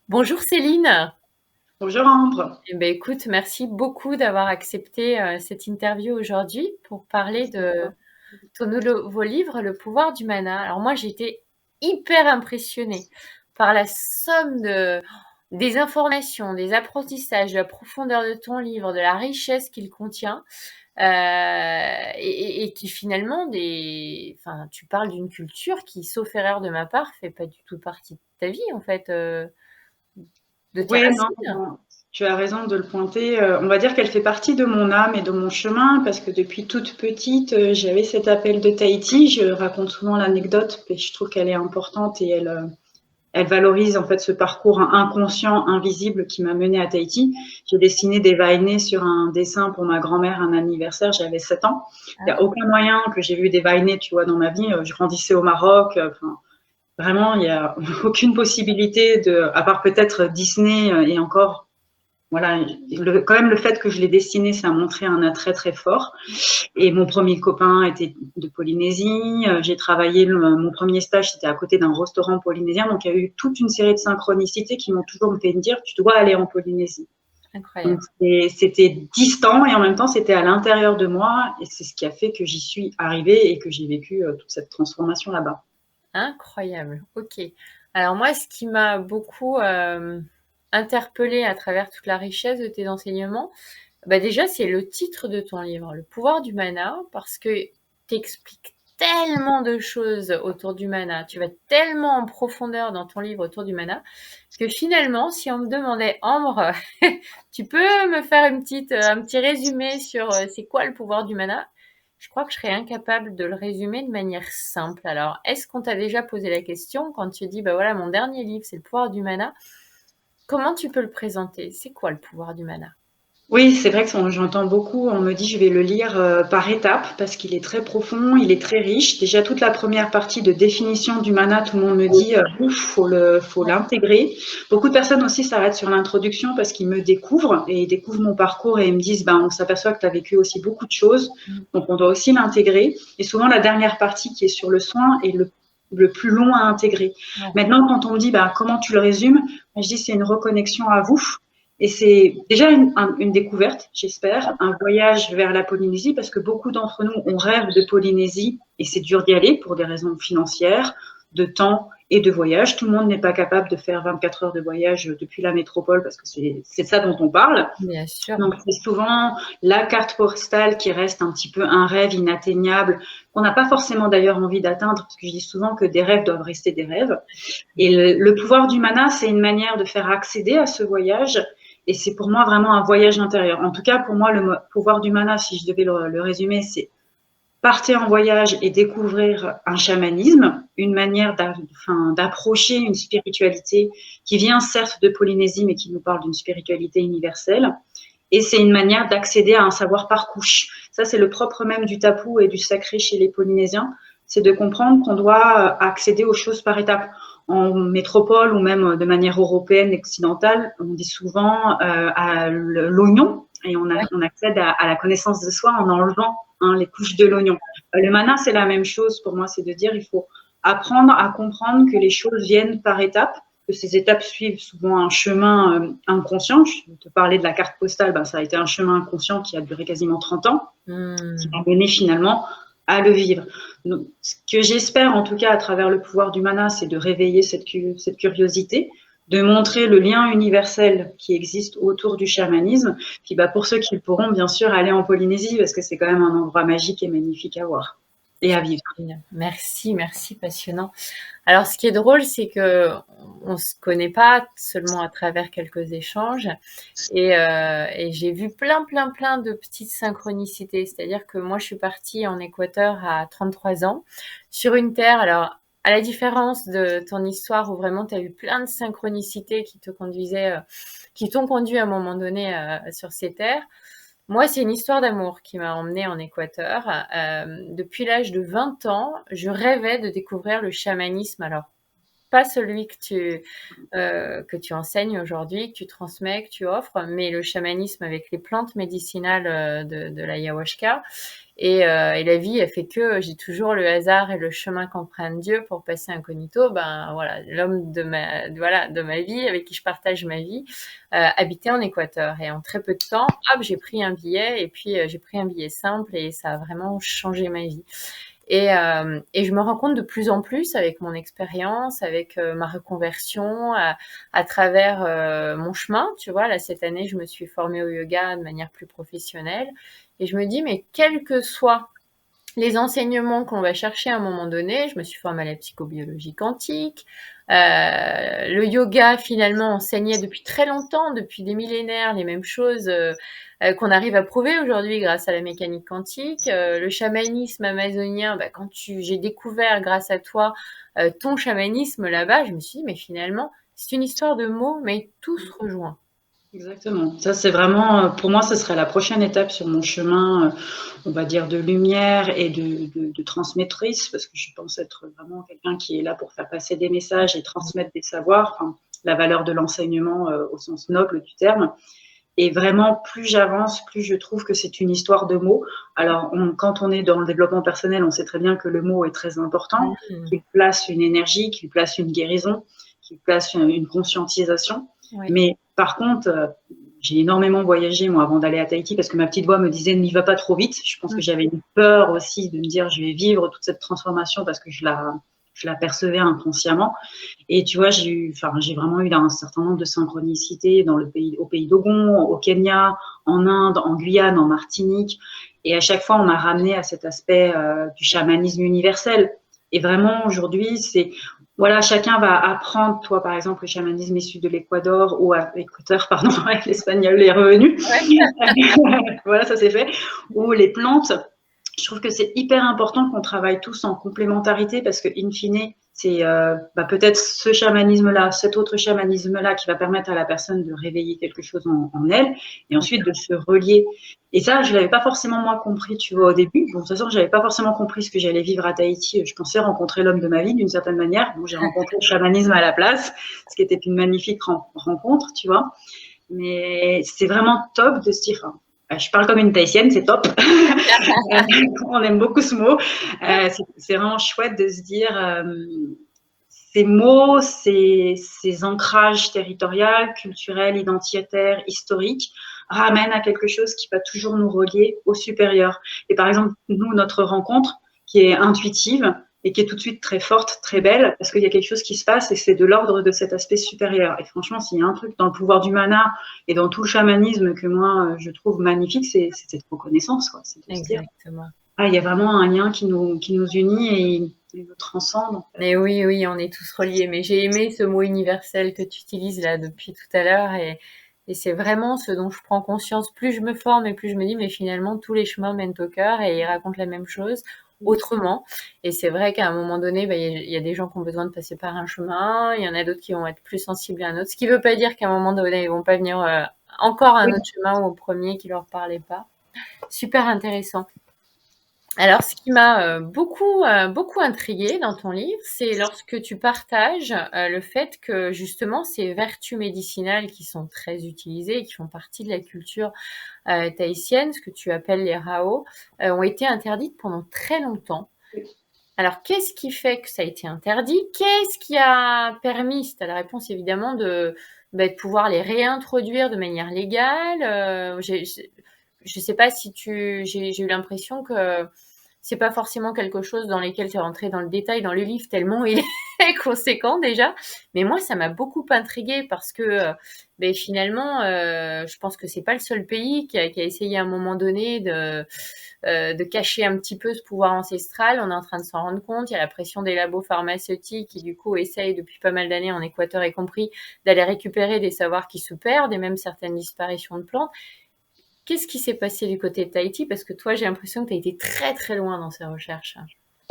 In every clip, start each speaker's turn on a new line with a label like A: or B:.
A: Bonjour Céline.
B: Bonjour Ambre.
A: Eh ben, écoute, merci beaucoup d'avoir accepté cette interview aujourd'hui pour parler
B: Merci à
A: de
B: toi.
A: ton nouveau livre, Le pouvoir du mana. Alors moi, j'ai été hyper impressionnée par la somme des informations, des apprentissages, de la profondeur de ton livre, de la richesse qu'il contient, et qui finalement, enfin, tu parles d'une culture qui, sauf erreur de ma part, fait pas du tout partie de ta vie en fait, de tes
B: Oui, non,
A: racines.
B: non, tu as raison de le pointer. On va dire qu'elle fait partie de mon âme et de mon chemin parce que depuis toute petite, j'avais cet appel de Tahiti. Je raconte souvent l'anecdote et je trouve qu'elle est importante et elle valorise en fait ce parcours inconscient, invisible qui m'a menée à Tahiti. J'ai dessiné des vainés sur un dessin pour ma grand-mère, un anniversaire, j'avais 7 ans. Il n'y
A: Ah,
B: a aucun moyen que j'ai vu des vainés, tu vois, dans ma vie. Je grandissais au Maroc. Enfin, vraiment, il n'y a aucune possibilité de, à part peut-être Disney et encore, voilà, quand même le fait que je l'ai dessiné, ça a montré un attrait très fort. Et mon premier copain était de Polynésie. J'ai travaillé, mon premier stage, c'était à côté d'un restaurant polynésien. Donc, il y a eu toute une série de synchronicités qui m'ont toujours fait me dire, tu dois aller en Polynésie. Donc,
A: incroyable.
B: c'était distant et en même temps, c'était à l'intérieur de moi. Et c'est ce qui a fait que j'y suis arrivée et que j'ai vécu toute cette transformation là-bas.
A: Incroyable. OK. Alors moi, ce qui m'a beaucoup, interpellée à travers toute la richesse de tes enseignements, bah, déjà, c'est le titre de ton livre, Le pouvoir du mana, parce que tu expliques tellement de choses autour du mana, tu vas tellement en profondeur dans ton livre autour du mana, que finalement, si on me demandait: «Ambre, tu peux me faire un petit résumé sur, c'est quoi le pouvoir du mana?» Je crois que je serais incapable de le résumer de manière simple. Alors, est-ce qu'on t'a déjà posé la question quand tu dis, bah voilà, mon dernier livre, c'est le pouvoir du mana, comment tu peux le présenter? C'est quoi le pouvoir du mana?
B: Oui, c'est vrai que j'entends beaucoup. On me dit je vais le lire par étapes parce qu'il est très profond, il est très riche. Déjà toute la première partie de définition du mana, tout le monde me dit ouf, faut l'intégrer. Beaucoup de personnes aussi s'arrêtent sur l'introduction parce qu'ils me découvrent et ils découvrent mon parcours et ils me disent ben on s'aperçoit que tu as vécu aussi beaucoup de choses, donc on doit aussi l'intégrer. Et souvent la dernière partie qui est sur le soin est le plus long à intégrer.
A: Ouais.
B: Maintenant, quand on me dit ben, comment tu le résumes, je dis c'est une reconnexion à vous. Et c'est déjà une découverte, j'espère, un voyage vers la Polynésie, parce que beaucoup d'entre nous, on rêve de Polynésie et c'est dur d'y aller pour des raisons financières, de temps et de voyage. Tout le monde n'est pas capable de faire 24 heures de voyage depuis la métropole parce que c'est de ça dont on parle.
A: Bien sûr.
B: Donc c'est souvent la carte postale qui reste un petit peu un rêve inatteignable, qu'on n'a pas forcément d'ailleurs envie d'atteindre, parce que je dis souvent que des rêves doivent rester des rêves. Et le pouvoir du mana, c'est une manière de faire accéder à ce voyage. Et c'est pour moi vraiment un voyage intérieur. En tout cas, pour moi, le pouvoir du mana, si je devais le résumer, c'est partir en voyage et découvrir un chamanisme, une manière d'approcher une spiritualité qui vient certes de Polynésie, mais qui nous parle d'une spiritualité universelle. Et c'est une manière d'accéder à un savoir par couche. Ça, c'est le propre même du tapu et du sacré chez les Polynésiens, c'est de comprendre qu'on doit accéder aux choses par étapes. En métropole ou même de manière européenne, occidentale, on dit souvent à l'oignon et
A: Ouais.
B: on accède à la connaissance de soi en enlevant les couches de l'oignon. Le mana, c'est la même chose pour moi, c'est de dire il faut apprendre à comprendre que les choses viennent par étapes, que ces étapes suivent souvent un chemin inconscient. Je te parlais de la carte postale, ben, ça a été un chemin inconscient qui a duré quasiment 30 ans, qui
A: Hmm.
B: m'a mené finalement à le vivre. Donc, ce que j'espère en tout cas à travers le pouvoir du mana, c'est de réveiller cette curiosité, de montrer le lien universel qui existe autour du chamanisme. Puis bah, pour ceux qui pourront bien sûr aller en Polynésie, parce que c'est quand même un endroit magique et magnifique à voir et à vivre.
A: Merci, merci, passionnant. Alors, ce qui est drôle, c'est que on se connaît pas seulement à travers quelques échanges, et j'ai vu plein, plein, plein de petites synchronicités. C'est-à-dire que moi, je suis partie en Équateur à 33 ans sur une terre. Alors, à la différence de ton histoire où vraiment tu as eu plein de synchronicités qui te conduisaient, qui t'ont conduit à un moment donné sur ces terres. Moi, c'est une histoire d'amour qui m'a emmenée en Équateur. Depuis l'âge de 20 ans, je rêvais de découvrir le chamanisme. Alors, pas celui que tu enseignes aujourd'hui, que tu transmets, que tu offres, mais le chamanisme avec les plantes médicinales de l'ayahuasca. Et la vie, elle fait que j'ai toujours le hasard et le chemin qu'emprunte Dieu pour passer incognito. Ben voilà, l'homme de ma vie, avec qui je partage ma vie, habitait en Équateur. Et en très peu de temps, hop, j'ai pris un billet. Et puis j'ai pris un billet simple et ça a vraiment changé ma vie. Et je me rends compte de plus en plus avec mon expérience, avec ma reconversion, à travers mon chemin. Tu vois, là, cette année, je me suis formée au yoga de manière plus professionnelle. Et je me dis, mais quels que soient les enseignements qu'on va chercher à un moment donné, je me suis formée à la psychobiologie quantique. Le yoga, finalement, enseignait depuis très longtemps, depuis des millénaires, les mêmes choses qu'on arrive à prouver aujourd'hui grâce à la mécanique quantique. Le chamanisme amazonien, bah, j'ai découvert grâce à toi ton chamanisme là-bas, je me suis dit, mais finalement, c'est une histoire de mots, mais tout se rejoint.
B: Exactement. Ça, c'est vraiment, pour moi, ce serait la prochaine étape sur mon chemin, on va dire, de lumière et de transmettrice, parce que je pense être vraiment quelqu'un qui est là pour faire passer des messages et transmettre des savoirs, enfin, la valeur de l'enseignement au sens noble du terme. Et vraiment, plus j'avance, plus je trouve que c'est une histoire de mots. Alors, quand on est dans le développement personnel, on sait très bien que le mot est très important, qu'il place une énergie, qu'il place une guérison, qu'il place une conscientisation.
A: Ouais.
B: Mais par contre, j'ai énormément voyagé, moi, avant d'aller à Tahiti, parce que ma petite voix me disait n'y va pas trop vite. Je pense que j'avais une peur aussi de me dire je vais vivre toute cette transformation parce que je la percevais inconsciemment. Et tu vois, j'ai vraiment eu un certain nombre de synchronicités au pays d'Ogon, au Kenya, en Inde, en Guyane, en Martinique. Et à chaque fois, on m'a ramené à cet aspect du chamanisme universel. Et vraiment, aujourd'hui, voilà, chacun va apprendre, toi, par exemple, le chamanisme issu de l'Équateur pardon, avec l'espagnol est revenu. Ouais. Voilà, ça c'est fait. Ou les plantes. Je trouve que c'est hyper important qu'on travaille tous en complémentarité parce que, in fine, c'est peut-être ce chamanisme-là, cet autre chamanisme-là qui va permettre à la personne de réveiller quelque chose en elle et ensuite de se relier. Et ça, je l'avais pas forcément moi compris, tu vois, au début. Bon, de toute façon, j'avais pas forcément compris ce que j'allais vivre à Tahiti. Je pensais rencontrer l'homme de ma vie d'une certaine manière. Bon, j'ai rencontré le chamanisme à la place, ce qui était une magnifique rencontre, tu vois. Mais c'est vraiment top de se dire, je parle comme une Tahitienne, c'est top. On aime beaucoup ce mot. C'est vraiment chouette de se dire ces mots, ces ancrages territoriaux, culturels, identitaires, historiques ramènent à quelque chose qui va toujours nous relier au supérieur. Et par exemple, nous, notre rencontre qui est intuitive et qui est tout de suite très forte, très belle, parce qu'il y a quelque chose qui se passe et c'est de l'ordre de cet aspect supérieur. Et franchement, s'il y a un truc dans le pouvoir du mana et dans tout le chamanisme que moi, je trouve magnifique, c'est cette reconnaissance, quoi. C'est de se dire, il y a vraiment un lien qui nous unit et nous transcende. En fait.
A: Mais oui, oui, on est tous reliés. Mais j'ai aimé ce mot universel que tu utilises là depuis tout à l'heure et c'est vraiment ce dont je prends conscience. Plus je me forme et plus je me dis, mais finalement, tous les chemins mènent au cœur et ils racontent la même chose autrement. Et c'est vrai qu'à un moment donné, il y a des gens qui ont besoin de passer par un chemin, il y en a d'autres qui vont être plus sensibles à un autre. Ce qui veut pas dire qu'à un moment donné, ils vont pas venir encore à un autre chemin ou au premier qui leur parlait pas. Super intéressant. Alors, ce qui m'a beaucoup intriguée dans ton livre, c'est lorsque tu partages le fait que justement ces vertus médicinales qui sont très utilisées et qui font partie de la culture tahitienne, ce que tu appelles les rao, ont été interdites pendant très longtemps. Alors, qu'est-ce qui fait que ça a été interdit? Qu'est-ce qui a permis, si tu as la réponse évidemment, de pouvoir les réintroduire de manière légale? Je sais pas si j'ai eu l'impression que c'est pas forcément quelque chose dans lequel tu es rentré dans le détail dans le livre tellement il est conséquent déjà. Mais moi, ça m'a beaucoup intriguée parce que finalement, je pense que c'est pas le seul pays qui a essayé à un moment donné de cacher un petit peu ce pouvoir ancestral. On est en train de s'en rendre compte. Il y a la pression des labos pharmaceutiques qui, du coup, essayent depuis pas mal d'années, en Équateur y compris, d'aller récupérer des savoirs qui se perdent et même certaines disparitions de plantes. Qu'est-ce qui s'est passé du côté de Tahiti? Parce que toi, j'ai l'impression que tu as été très très loin dans ces recherches.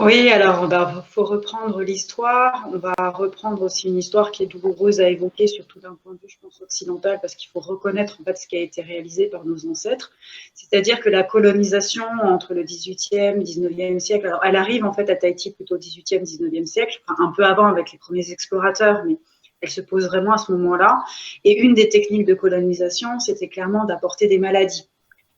B: Oui, alors faut reprendre l'histoire. On va reprendre aussi une histoire qui est douloureuse à évoquer, surtout d'un point de vue, je pense, occidental, parce qu'il faut reconnaître en fait ce qui a été réalisé par nos ancêtres. C'est-à-dire que la colonisation entre le 18e, 19e siècle, alors elle arrive en fait à Tahiti plutôt au 18e, 19e siècle, enfin, un peu avant avec les premiers explorateurs, mais elle se pose vraiment à ce moment-là. Et une des techniques de colonisation, c'était clairement d'apporter des maladies.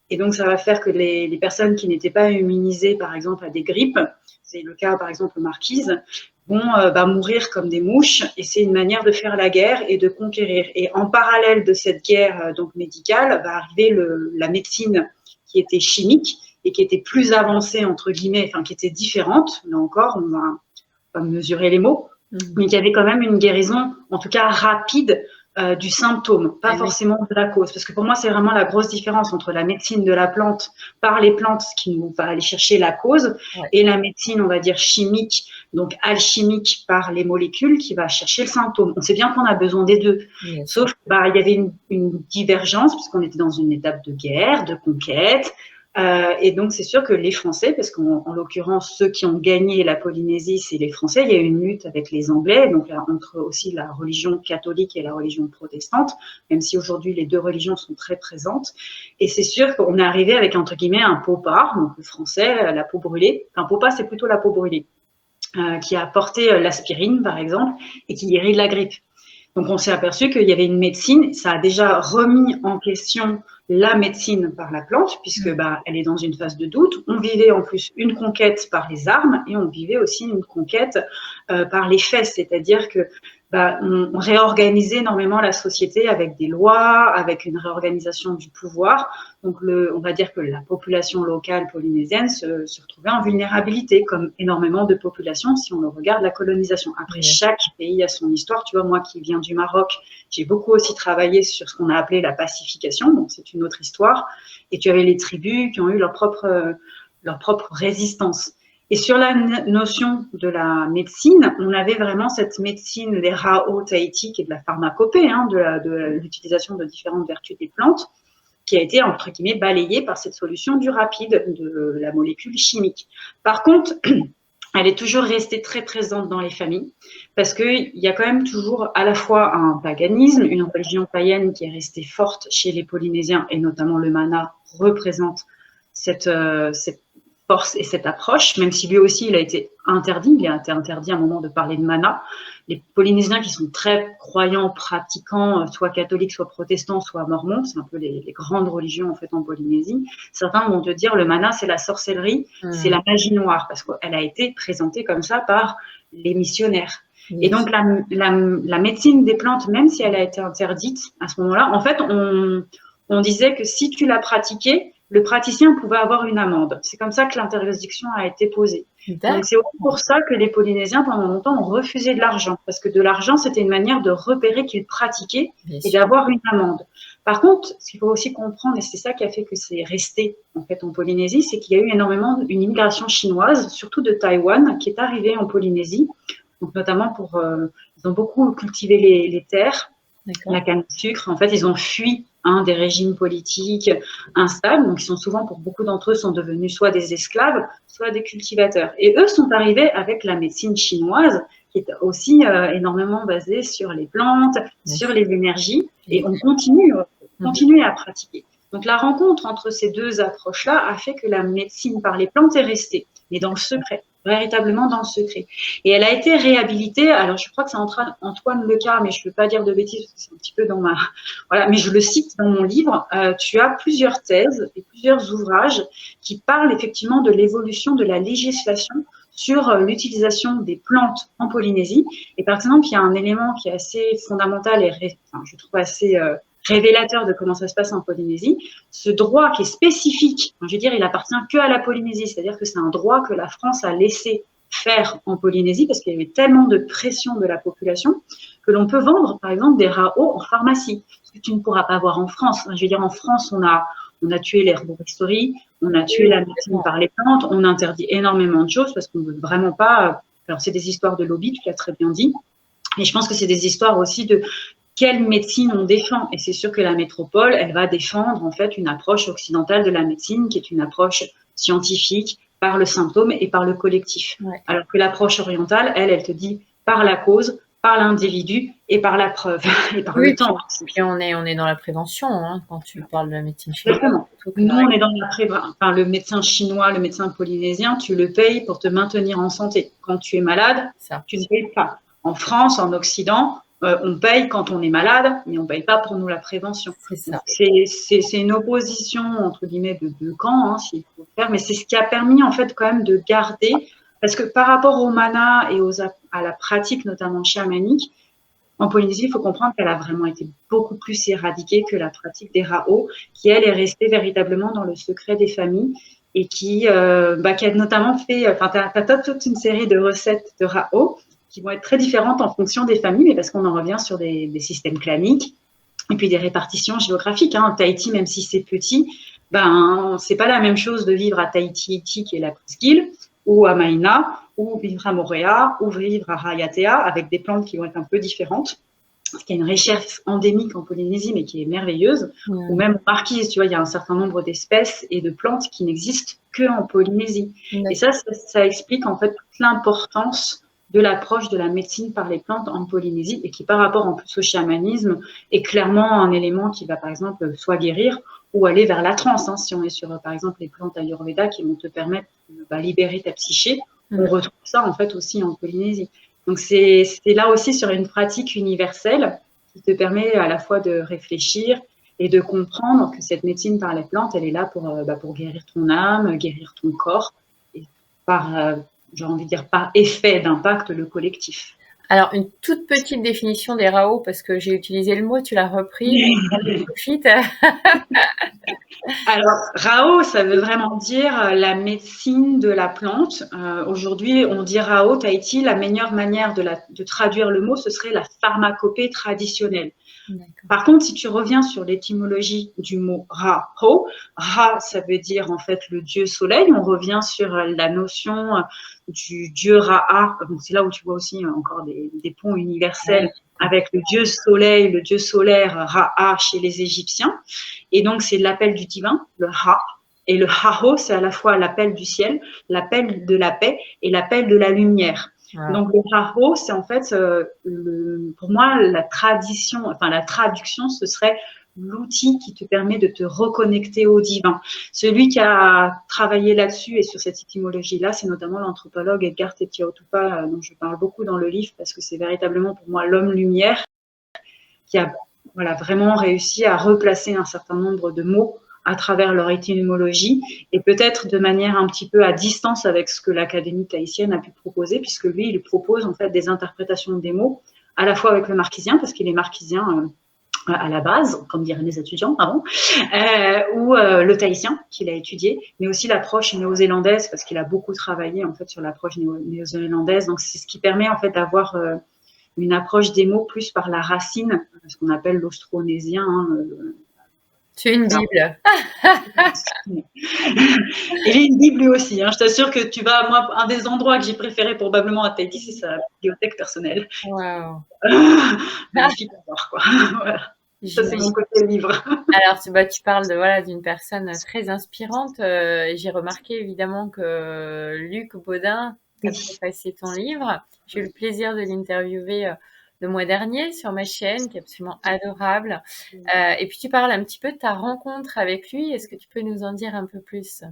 B: Et donc, ça va faire que les personnes qui n'étaient pas immunisées, par exemple, à des grippes, c'est le cas, par exemple, Marquise, vont mourir comme des mouches. Et c'est une manière de faire la guerre et de conquérir. Et en parallèle de cette guerre donc médicale, va arriver la médecine qui était chimique et qui était plus avancée, entre guillemets, enfin, qui était différente. Là encore, on va mesurer les mots. Mais qui avait quand même une guérison, en tout cas rapide, du symptôme, pas forcément de la cause. Parce que pour moi, c'est vraiment la grosse différence entre la médecine de la plante par les plantes, qui nous va aller chercher la cause, et la médecine, on va dire, chimique, donc alchimique par les molécules, qui va chercher le symptôme. On sait bien qu'on a besoin des deux. Sauf qu'il y avait une divergence, puisqu'on était dans une étape de guerre, de conquête. Et donc, c'est sûr que les Français, parce qu'en l'occurrence, ceux qui ont gagné la Polynésie, c'est les Français. Il y a eu une lutte avec les Anglais, donc là, entre aussi la religion catholique et la religion protestante, même si aujourd'hui les deux religions sont très présentes. Et c'est sûr qu'on est arrivé avec, entre guillemets, un pot-pas, donc le français, la peau brûlée. Enfin, pot-pas, c'est plutôt la peau brûlée, qui a apporté l'aspirine, par exemple, et qui guérit de la grippe. Donc, on s'est aperçu qu'il y avait une médecine, ça a déjà remis en question la médecine par la plante, puisque elle est dans une phase de doute. On vivait en plus une conquête par les armes et on vivait aussi une conquête par les faits, c'est-à-dire que on réorganisait énormément la société avec des lois, avec une réorganisation du pouvoir. Donc, on va dire que la population locale polynésienne se retrouvait en vulnérabilité, comme énormément de populations si on le regarde la colonisation. Après, chaque pays a son histoire. Tu vois, moi qui viens du Maroc, j'ai beaucoup aussi travaillé sur ce qu'on a appelé la pacification. Donc, c'est une autre histoire. Et tu avais les tribus qui ont eu leur propre résistance. Et sur la notion de la médecine, on avait vraiment cette médecine, les Rao Tahiti, qui est de la pharmacopée, de l'utilisation de différentes vertus des plantes, qui a été, entre guillemets, balayée par cette solution du rapide, de la molécule chimique. Par contre, elle est toujours restée très présente dans les familles, parce qu'il y a quand même toujours à la fois un paganisme, une religion païenne qui est restée forte chez les Polynésiens, et notamment le mana représente cette force et cette approche, même si lui aussi il a été interdit, il a été interdit à un moment de parler de mana. Les Polynésiens qui sont très croyants, pratiquants, soit catholiques, soit protestants, soit mormons, c'est un peu les grandes religions en fait en Polynésie. Certains vont te dire le mana c'est la sorcellerie, c'est la magie noire, parce qu'elle a été présentée comme ça par les missionnaires. Et donc la médecine des plantes, même si elle a été interdite à ce moment-là, en fait on disait que si tu la pratiquais, le praticien pouvait avoir une amende. C'est comme ça que l'interdiction a été posée. Donc, c'est pour ça que les Polynésiens, pendant longtemps, ont refusé de l'argent. Parce que de l'argent, c'était une manière de repérer qu'ils pratiquaient et d'avoir une amende. Par contre, ce qu'il faut aussi comprendre, et c'est ça qui a fait que c'est resté en fait en Polynésie, c'est qu'il y a eu énormément une immigration chinoise, surtout de Taïwan, qui est arrivée en Polynésie. Donc, notamment ils ont beaucoup cultivé les terres, la canne à sucre. En fait, ils ont fui des régimes politiques instables. Donc, ils sont souvent, pour beaucoup d'entre eux, sont devenus soit des esclaves, soit des cultivateurs. Et eux sont arrivés avec la médecine chinoise, qui est aussi énormément basée sur les plantes, sur les énergies. Et on continue à pratiquer. Donc, la rencontre entre ces deux approches-là a fait que la médecine par les plantes est restée, mais dans le secret. Véritablement dans le secret. Et elle a été réhabilitée. Alors, je crois que c'est Antoine Lecar, mais je ne veux pas dire de bêtises parce que c'est un petit peu dans ma. Voilà, mais je le cite dans mon livre. Tu as plusieurs thèses et plusieurs ouvrages qui parlent effectivement de l'évolution de la législation sur l'utilisation des plantes en Polynésie. Et par exemple, il y a un élément qui est assez fondamental et je trouve assez révélateur de comment ça se passe en Polynésie. Ce droit qui est spécifique, je veux dire, il appartient que à la Polynésie, c'est-à-dire que c'est un droit que la France a laissé faire en Polynésie parce qu'il y avait tellement de pression de la population que l'on peut vendre, par exemple, des Rao en pharmacie, ce que tu ne pourras pas voir en France. Je veux dire, en France, on a tué l'herboristerie, on a tué la médecine par les plantes, on interdit énormément de choses parce qu'on ne veut vraiment pas. Alors, c'est des histoires de lobby, tu l'as très bien dit. Et je pense que c'est des histoires aussi de quelle médecine on défend. Et c'est sûr que la métropole, elle va défendre en fait une approche occidentale de la médecine qui est une approche scientifique, par le symptôme et par le collectif.
A: Ouais.
B: Alors que l'approche orientale, elle te dit par la cause, par l'individu et par la preuve et par le temps.
A: Puis on est dans la prévention quand tu parles de la médecine chinoise.
B: Exactement. Nous, on est dans la prévention. Enfin, le médecin chinois, le médecin polynésien, tu le payes pour te maintenir en santé. Quand tu es malade, tu ne payes pas. En France, en Occident, on paye quand on est malade, mais on ne paye pas pour nous la prévention. C'est une opposition, entre guillemets, de deux camps, s'il faut faire, mais c'est ce qui a permis, en fait, quand même de garder, parce que par rapport au mana et à la pratique, notamment chamanique, en Polynésie, il faut comprendre qu'elle a vraiment été beaucoup plus éradiquée que la pratique des Rao, qui, elle, est restée véritablement dans le secret des familles et qui a notamment fait, tu as toute une série de recettes de Rao qui vont être très différentes en fonction des familles, mais parce qu'on en revient sur des systèmes claniques et puis des répartitions géographiques. Tahiti, même si c'est petit, c'est pas la même chose de vivre à Tahiti, qui est la presqu'île, ou à Maïna, ou vivre à Moorea, ou vivre à Raiatea, avec des plantes qui vont être un peu différentes. Parce qu'il y a une richesse endémique en Polynésie, mais qui est merveilleuse. Ou même aux Marquises, tu vois, il y a un certain nombre d'espèces et de plantes qui n'existent qu'en Polynésie. Et ça explique en fait toute l'importance de l'approche de la médecine par les plantes en Polynésie et qui, par rapport en plus au chamanisme, est clairement un élément qui va, par exemple, soit guérir ou aller vers la transe. Si on est sur, par exemple, les plantes Ayurveda qui vont te permettre de libérer ta psyché, on retrouve ça, en fait, aussi en Polynésie. Donc, c'est là aussi sur une pratique universelle qui te permet à la fois de réfléchir et de comprendre que cette médecine par les plantes, elle est là pour guérir ton âme, guérir ton corps et par, j'ai envie de dire, par effet d'impact, le collectif.
A: Alors, une toute petite définition des Rao, parce que j'ai utilisé le mot, tu l'as repris.
B: Alors, Rao, ça veut vraiment dire la médecine de la plante. Aujourd'hui, on dit Rao, Tahiti, la meilleure manière de traduire le mot, ce serait la pharmacopée traditionnelle. Par contre, si tu reviens sur l'étymologie du mot Ra-ho, Ra, ça veut dire en fait le dieu soleil. On revient sur la notion du dieu Ra'a. Donc, c'est là où tu vois aussi encore des ponts universels avec le dieu soleil, le dieu solaire Ra'a chez les Égyptiens. Et donc, c'est l'appel du divin, le Ra. Et le Ha-ho, c'est à la fois l'appel du ciel, l'appel de la paix et l'appel de la lumière. Donc, le Ra-ho, c'est en fait, pour moi, la traduction, ce serait l'outil qui te permet de te reconnecter au divin. Celui qui a travaillé là-dessus et sur cette étymologie-là, c'est notamment l'anthropologue Edgar Tetiaotupa, dont je parle beaucoup dans le livre, parce que c'est véritablement pour moi l'homme-lumière qui a vraiment réussi à replacer un certain nombre de mots à travers leur étymologie et peut-être de manière un petit peu à distance avec ce que l'Académie tahitienne a pu proposer, puisque lui, il propose en fait des interprétations des mots à la fois avec le marquisien, parce qu'il est marquisien à la base, comme diraient les étudiants avant, ou le tahitien qu'il a étudié, mais aussi l'approche néo-zélandaise, parce qu'il a beaucoup travaillé en fait sur l'approche néo-zélandaise. Donc c'est ce qui permet en fait d'avoir une approche des mots plus par la racine, ce qu'on appelle l'austronésien.
A: Tu es une Bible.
B: Il est une Bible lui aussi. Je t'assure que tu vas, moi, un des endroits que j'ai préféré probablement à Tahiti, c'est sa bibliothèque personnelle.
A: Wow.
B: Magnifique à voir, quoi. Voilà. Ça, c'est mon côté livre.
A: Alors, tu parles d'une personne très inspirante. J'ai remarqué évidemment que Luc Baudin a préfacé ton livre. J'ai eu le plaisir de l'interviewer le mois dernier sur ma chaîne, qui est absolument adorable. Et puis, tu parles un petit peu de ta rencontre avec lui. Est-ce que tu peux nous en dire un peu plus ?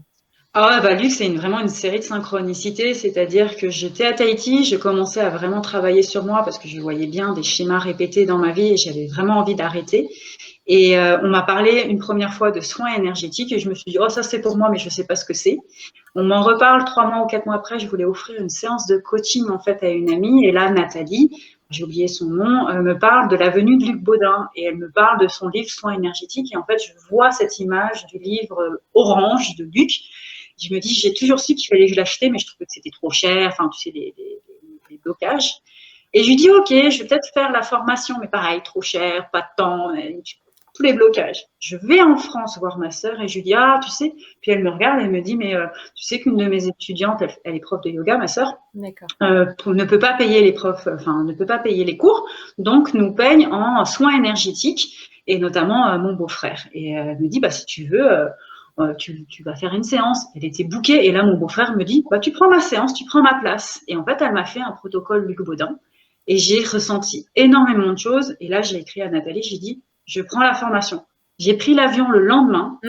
B: Luc, c'est vraiment une série de synchronicités, c'est-à-dire que j'étais à Tahiti, je commençais à vraiment travailler sur moi parce que je voyais bien des schémas répétés dans ma vie et j'avais vraiment envie d'arrêter. Et on m'a parlé une première fois de soins énergétiques et je me suis dit, oh, ça c'est pour moi, mais je ne sais pas ce que c'est. On m'en reparle 3 mois ou 4 mois après, je voulais offrir une séance de coaching en fait à une amie et là, Nathalie, j'ai oublié son nom, me parle de la venue de Luc Baudin et elle me parle de son livre Soins énergétiques et en fait, je vois cette image du livre orange de Luc. Je me dis, j'ai toujours su qu'il fallait que je l'achète, mais je trouvais que c'était trop cher, enfin, tu sais, les blocages. Et je lui dis, OK, je vais peut-être faire la formation, mais pareil, trop cher, pas de temps, tous les blocages. Je vais en France voir ma sœur et je lui dis, tu sais, puis elle me regarde et elle me dit, mais tu sais qu'une de mes étudiantes, elle est prof de yoga, ma sœur, ne peut pas payer ne peut pas payer les cours, donc nous paye en soins énergétiques et notamment mon beau-frère. Et elle me dit, si tu veux, tu vas faire une séance. Elle était bookée et là, mon beau-frère me dit, tu prends ma séance, tu prends ma place. Et en fait, elle m'a fait un protocole Luc Baudin et j'ai ressenti énormément de choses. Et là, j'ai écrit à Nathalie, j'ai dit, je prends la formation. J'ai pris l'avion le lendemain.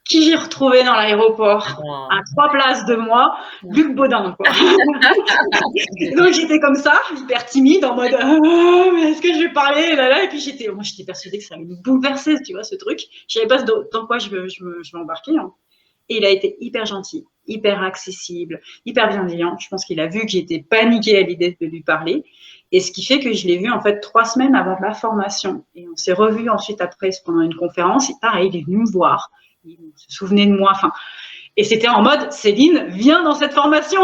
B: Qui j'ai retrouvé dans l'aéroport à 3 places de moi, Luc Baudin, quoi. Donc j'étais comme ça, hyper timide, en mode mais est-ce que je vais parler là, et puis j'étais persuadée que ça allait me bouleverser, tu vois, ce truc. Je savais pas dans quoi je vais embarquer. Hein. Et il a été hyper gentil, hyper accessible, hyper bienveillant. Je pense qu'il a vu que j'étais paniquée à l'idée de lui parler. Et ce qui fait que je l'ai vu en fait 3 semaines avant la formation. Et on s'est revus ensuite après pendant une conférence. Et pareil, il est venu me voir. Il se souvenait de moi. Enfin, et c'était en mode, Céline, viens dans cette formation.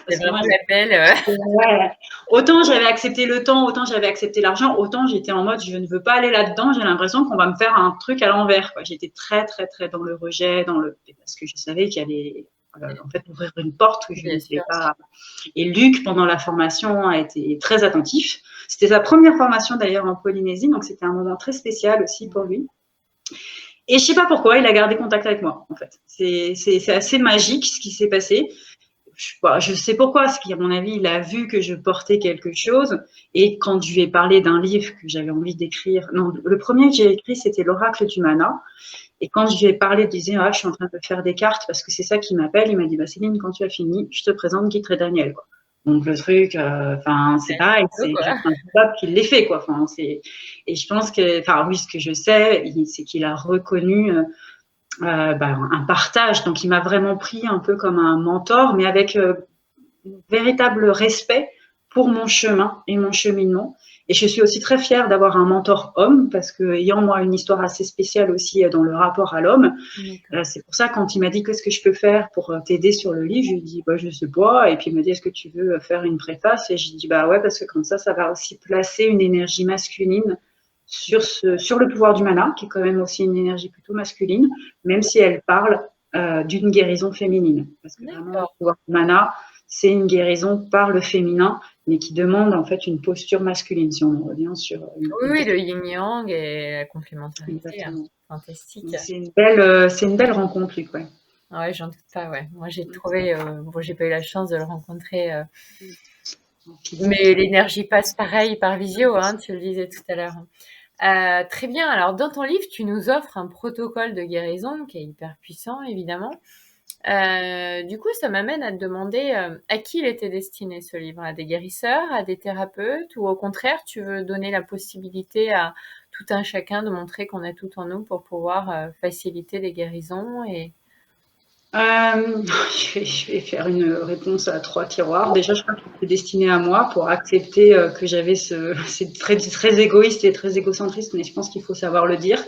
A: C'est vraiment l'appel.
B: Ouais. Autant j'avais accepté le temps, autant j'avais accepté l'argent, autant j'étais en mode, je ne veux pas aller là-dedans. J'ai l'impression qu'on va me faire un truc à l'envers. J'étais très, très, très dans le rejet, parce que je savais qu'il allait en fait ouvrir une porte que je ne voulais pas. Et Luc, pendant la formation, a été très attentif. C'était sa première formation d'ailleurs en Polynésie, donc c'était un moment très spécial aussi pour lui. Et je sais pas pourquoi, il a gardé contact avec moi, en fait. C'est assez magique ce qui s'est passé. Je sais pourquoi, parce qu'à mon avis, il a vu que je portais quelque chose. Et quand je lui ai parlé d'un livre que j'avais envie d'écrire, non, le premier que j'ai écrit, c'était l'Oracle du Mana. Et quand je lui ai parlé, je disais, je suis en train de faire des cartes parce que c'est ça qui m'appelle. Il m'a dit, Céline, quand tu as fini, je te présente Guy Daniel, quoi. Donc le truc, c'est pareil, c'est incroyable qu'il l'ait fait, quoi. Et je pense que, oui, ce que je sais, c'est qu'il a reconnu un partage. Donc il m'a vraiment pris un peu comme un mentor, mais avec un véritable respect pour mon chemin et mon cheminement. Et je suis aussi très fière d'avoir un mentor homme, parce que ayant moi une histoire assez spéciale aussi dans le rapport à l'homme, c'est pour ça quand il m'a dit qu'est-ce que je peux faire pour t'aider sur le livre, je lui ai dit je sais pas, et puis il m'a dit est-ce que tu veux faire une préface, et j'ai dit ouais, parce que comme ça va aussi placer une énergie masculine sur le pouvoir du mana, qui est quand même aussi une énergie plutôt masculine, même si elle parle d'une guérison féminine, parce que vraiment le pouvoir du mana, c'est une guérison par le féminin, mais qui demande en fait une posture masculine, si on revient sur...
A: Oui, le yin-yang et la complémentarité, fantastique.
B: C'est une belle rencontre, Luc, ouais.
A: Ouais, j'en doute pas, ouais. Moi, j'ai trouvé... j'ai pas eu la chance de le rencontrer, mais l'énergie passe pareil par visio, tu le disais tout à l'heure. Très bien, alors dans ton livre, tu nous offres un protocole de guérison qui est hyper puissant, évidemment. Du coup, ça m'amène à te demander à qui il était destiné ce livre, à des guérisseurs, à des thérapeutes, ou au contraire, tu veux donner la possibilité à tout un chacun de montrer qu'on a tout en nous pour pouvoir faciliter les guérisons et...
B: Je vais faire une réponse à 3 tiroirs. Déjà, je crois que c'était destiné à moi pour accepter que j'avais c'est très, très égoïste et très égocentriste, mais je pense qu'il faut savoir le dire.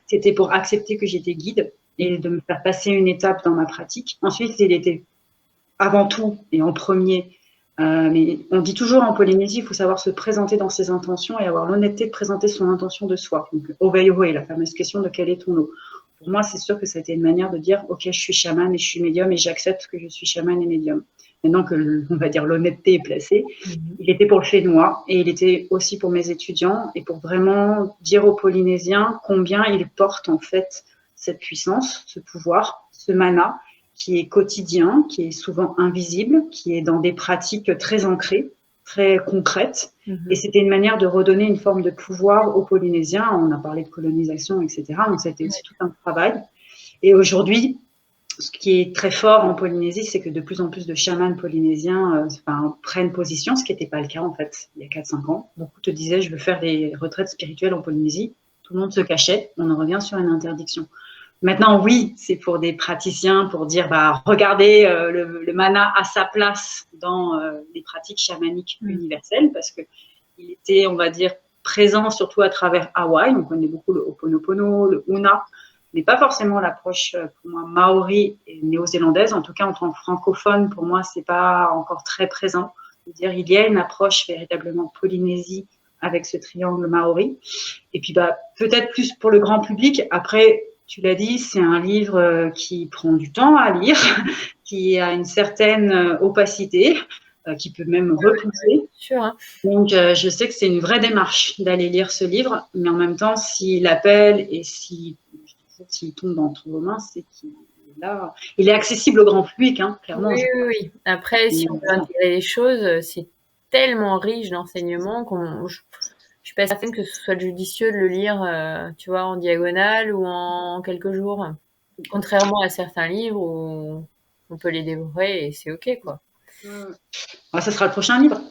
B: C'était pour accepter que j'étais guide et de me faire passer une étape dans ma pratique. Ensuite, il était avant tout et en premier, mais on dit toujours en Polynésie, il faut savoir se présenter dans ses intentions et avoir l'honnêteté de présenter son intention de soi. Donc, Oveioe, la fameuse question de quel est ton eau. Pour moi, c'est sûr que ça a été une manière de dire, ok, je suis chamane et je suis médium et j'accepte que je suis chamane et médium. Maintenant que, on va dire, l'honnêteté est placée, il était pour le Fénois et il était aussi pour mes étudiants et pour vraiment dire aux Polynésiens combien ils portent en fait cette puissance, ce pouvoir, ce mana qui est quotidien, qui est souvent invisible, qui est dans des pratiques très ancrées, très concrètes. Et c'était une manière de redonner une forme de pouvoir aux Polynésiens. On a parlé de colonisation, etc. Donc, c'était aussi tout un travail. Et aujourd'hui, ce qui est très fort en Polynésie, c'est que de plus en plus de chamans polynésiens prennent position, ce qui n'était pas le cas, en fait, il y a 4-5 ans. Beaucoup te disaient, je veux faire des retraites spirituelles en Polynésie. Tout le monde se cachait. On en revient sur une interdiction. Maintenant, oui, c'est pour des praticiens, pour dire, regardez, le mana a sa place dans les pratiques chamaniques universelles, parce qu'il était, on va dire, présent surtout à travers Hawaï. On connaît beaucoup le Ho'oponopono, le Huna, mais pas forcément l'approche, pour moi, maori et néo-zélandaise. En tout cas, en tant que francophone, pour moi, c'est pas encore très présent. C'est-à-dire, il y a une approche véritablement Polynésie avec ce triangle maori. Et puis, peut-être plus pour le grand public. Après, tu l'as dit, c'est un livre qui prend du temps à lire, qui a une certaine opacité, qui peut même repousser.
A: Sure.
B: Donc, je sais que c'est une vraie démarche d'aller lire ce livre, mais en même temps, s'il appelle et si s'il tombe entre vos mains, c'est qu'il est là. Il est accessible au grand public, hein, clairement.
A: Oui, oui, oui. Après, si on veut intégrer les choses, c'est tellement riche d'enseignements je suis pas certaine que ce soit judicieux de le lire, tu vois, en diagonale ou en quelques jours. Contrairement à certains livres où on peut les dévorer et c'est OK, quoi.
B: Ça sera le prochain livre.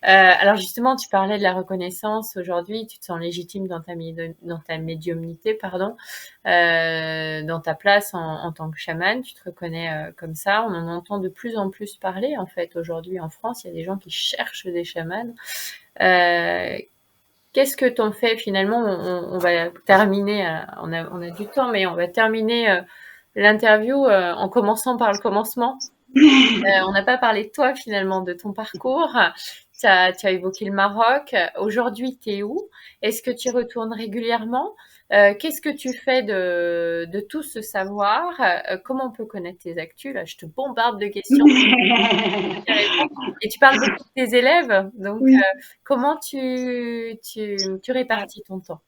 A: Alors justement, tu parlais de la reconnaissance. Aujourd'hui, tu te sens légitime dans ta médiumnité, pardon, dans ta place en tant que chamane. Tu te reconnais comme ça. On en entend de plus en plus parler, en fait, aujourd'hui en France. Il y a des gens qui cherchent des chamanes. Qu'est-ce que t'en fais finalement? On va terminer, on a du temps, mais on va terminer l'interview en commençant par le commencement. On n'a pas parlé de toi finalement, de ton parcours. Tu as évoqué le Maroc. Aujourd'hui, tu es où? Est-ce que tu y retournes régulièrement? Qu'est-ce que tu fais de tout ce savoir? Comment on peut connaître tes actus? Là, je te bombarde de questions. Et tu parles beaucoup de tes élèves. Donc, comment tu répartis ton temps?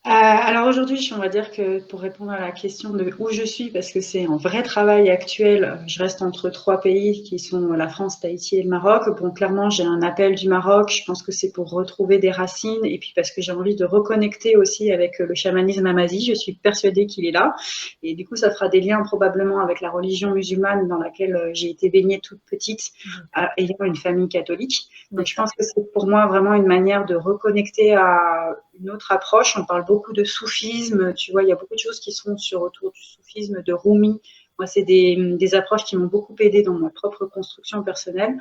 B: Alors aujourd'hui, on va dire que pour répondre à la question de où je suis, parce que c'est un vrai travail actuel, je reste entre 3 pays qui sont la France, Tahiti et le Maroc. Bon, clairement, j'ai un appel du Maroc. Je pense que c'est pour retrouver des racines et puis parce que j'ai envie de reconnecter aussi avec le chamanisme amazigh. Je suis persuadée qu'il est là. Et du coup, ça fera des liens probablement avec la religion musulmane dans laquelle j'ai été baignée toute petite, ayant une famille catholique. Donc, je pense que c'est pour moi vraiment une manière de reconnecter à une autre approche. On parle beaucoup de soufisme, tu vois, il y a beaucoup de choses qui sont autour du soufisme de Rumi. Moi, c'est des approches qui m'ont beaucoup aidée dans ma propre construction personnelle.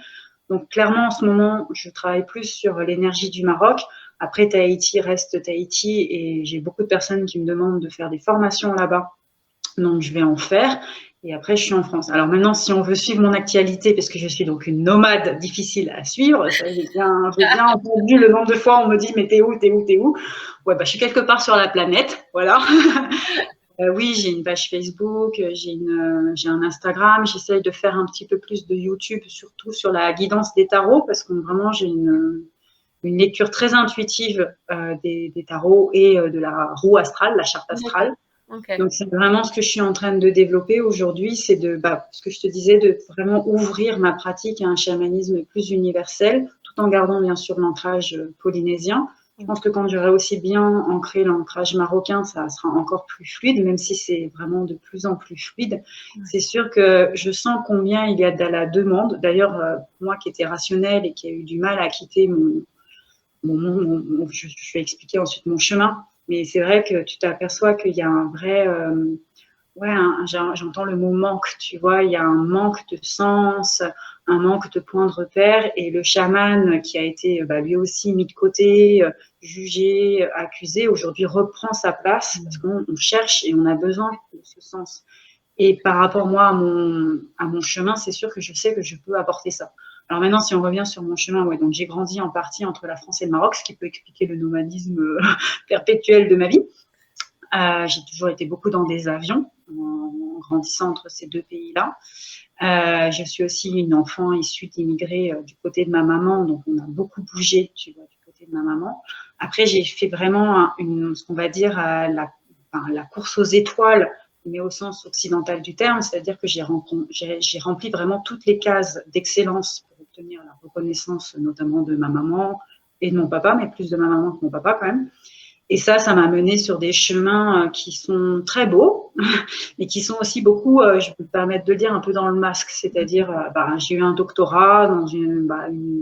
B: Donc, clairement, en ce moment, je travaille plus sur l'énergie du Maroc. Après, Tahiti reste Tahiti et j'ai beaucoup de personnes qui me demandent de faire des formations là-bas. Donc, je vais en faire. Et après, je suis en France. Alors maintenant, si on veut suivre mon actualité, parce que je suis donc une nomade difficile à suivre, ça, j'ai bien entendu le nombre de fois on me dit, mais t'es où? Ouais, bah, je suis quelque part sur la planète, voilà. Oui, j'ai une page Facebook, j'ai un Instagram, j'essaye de faire un petit peu plus de YouTube, surtout sur la guidance des tarots, parce que vraiment, j'ai une lecture très intuitive des tarots et de la roue astrale, la charte astrale.
A: Okay.
B: Donc, c'est vraiment ce que je suis en train de développer aujourd'hui, c'est ce que je te disais, de vraiment ouvrir ma pratique à un chamanisme plus universel, tout en gardant bien sûr l'ancrage polynésien. Je pense que quand j'aurai aussi bien ancré l'ancrage marocain, ça sera encore plus fluide, même si c'est vraiment de plus en plus fluide. C'est sûr que je sens combien il y a de la demande. D'ailleurs, moi qui étais rationnelle et qui a eu du mal à quitter je vais expliquer ensuite mon chemin. Mais c'est vrai que tu t'aperçois qu'il y a un vrai, j'entends le mot manque, tu vois, il y a un manque de sens, un manque de point de repère, et le chaman qui a été lui aussi mis de côté, jugé, accusé, aujourd'hui reprend sa place parce qu'on cherche et on a besoin de ce sens. Et par rapport moi à mon chemin, c'est sûr que je sais que je peux apporter ça. Alors maintenant, si on revient sur mon chemin, donc j'ai grandi en partie entre la France et le Maroc, ce qui peut expliquer le nomadisme perpétuel de ma vie. J'ai toujours été beaucoup dans des avions, en grandissant entre ces deux pays-là. Je suis aussi une enfant issue d'immigrés du côté de ma maman, donc on a beaucoup bougé, tu vois, du côté de ma maman. Après, j'ai fait vraiment ce qu'on va dire la course aux étoiles, mais au sens occidental du terme, c'est-à-dire que j'ai rempli vraiment toutes les cases d'excellence pour obtenir la reconnaissance, notamment de ma maman et de mon papa, mais plus de ma maman que mon papa quand même. Et ça m'a mené sur des chemins qui sont très beaux, mais qui sont aussi beaucoup, je peux me permettre de le dire, un peu dans le masque. C'est-à-dire, j'ai eu un doctorat dans une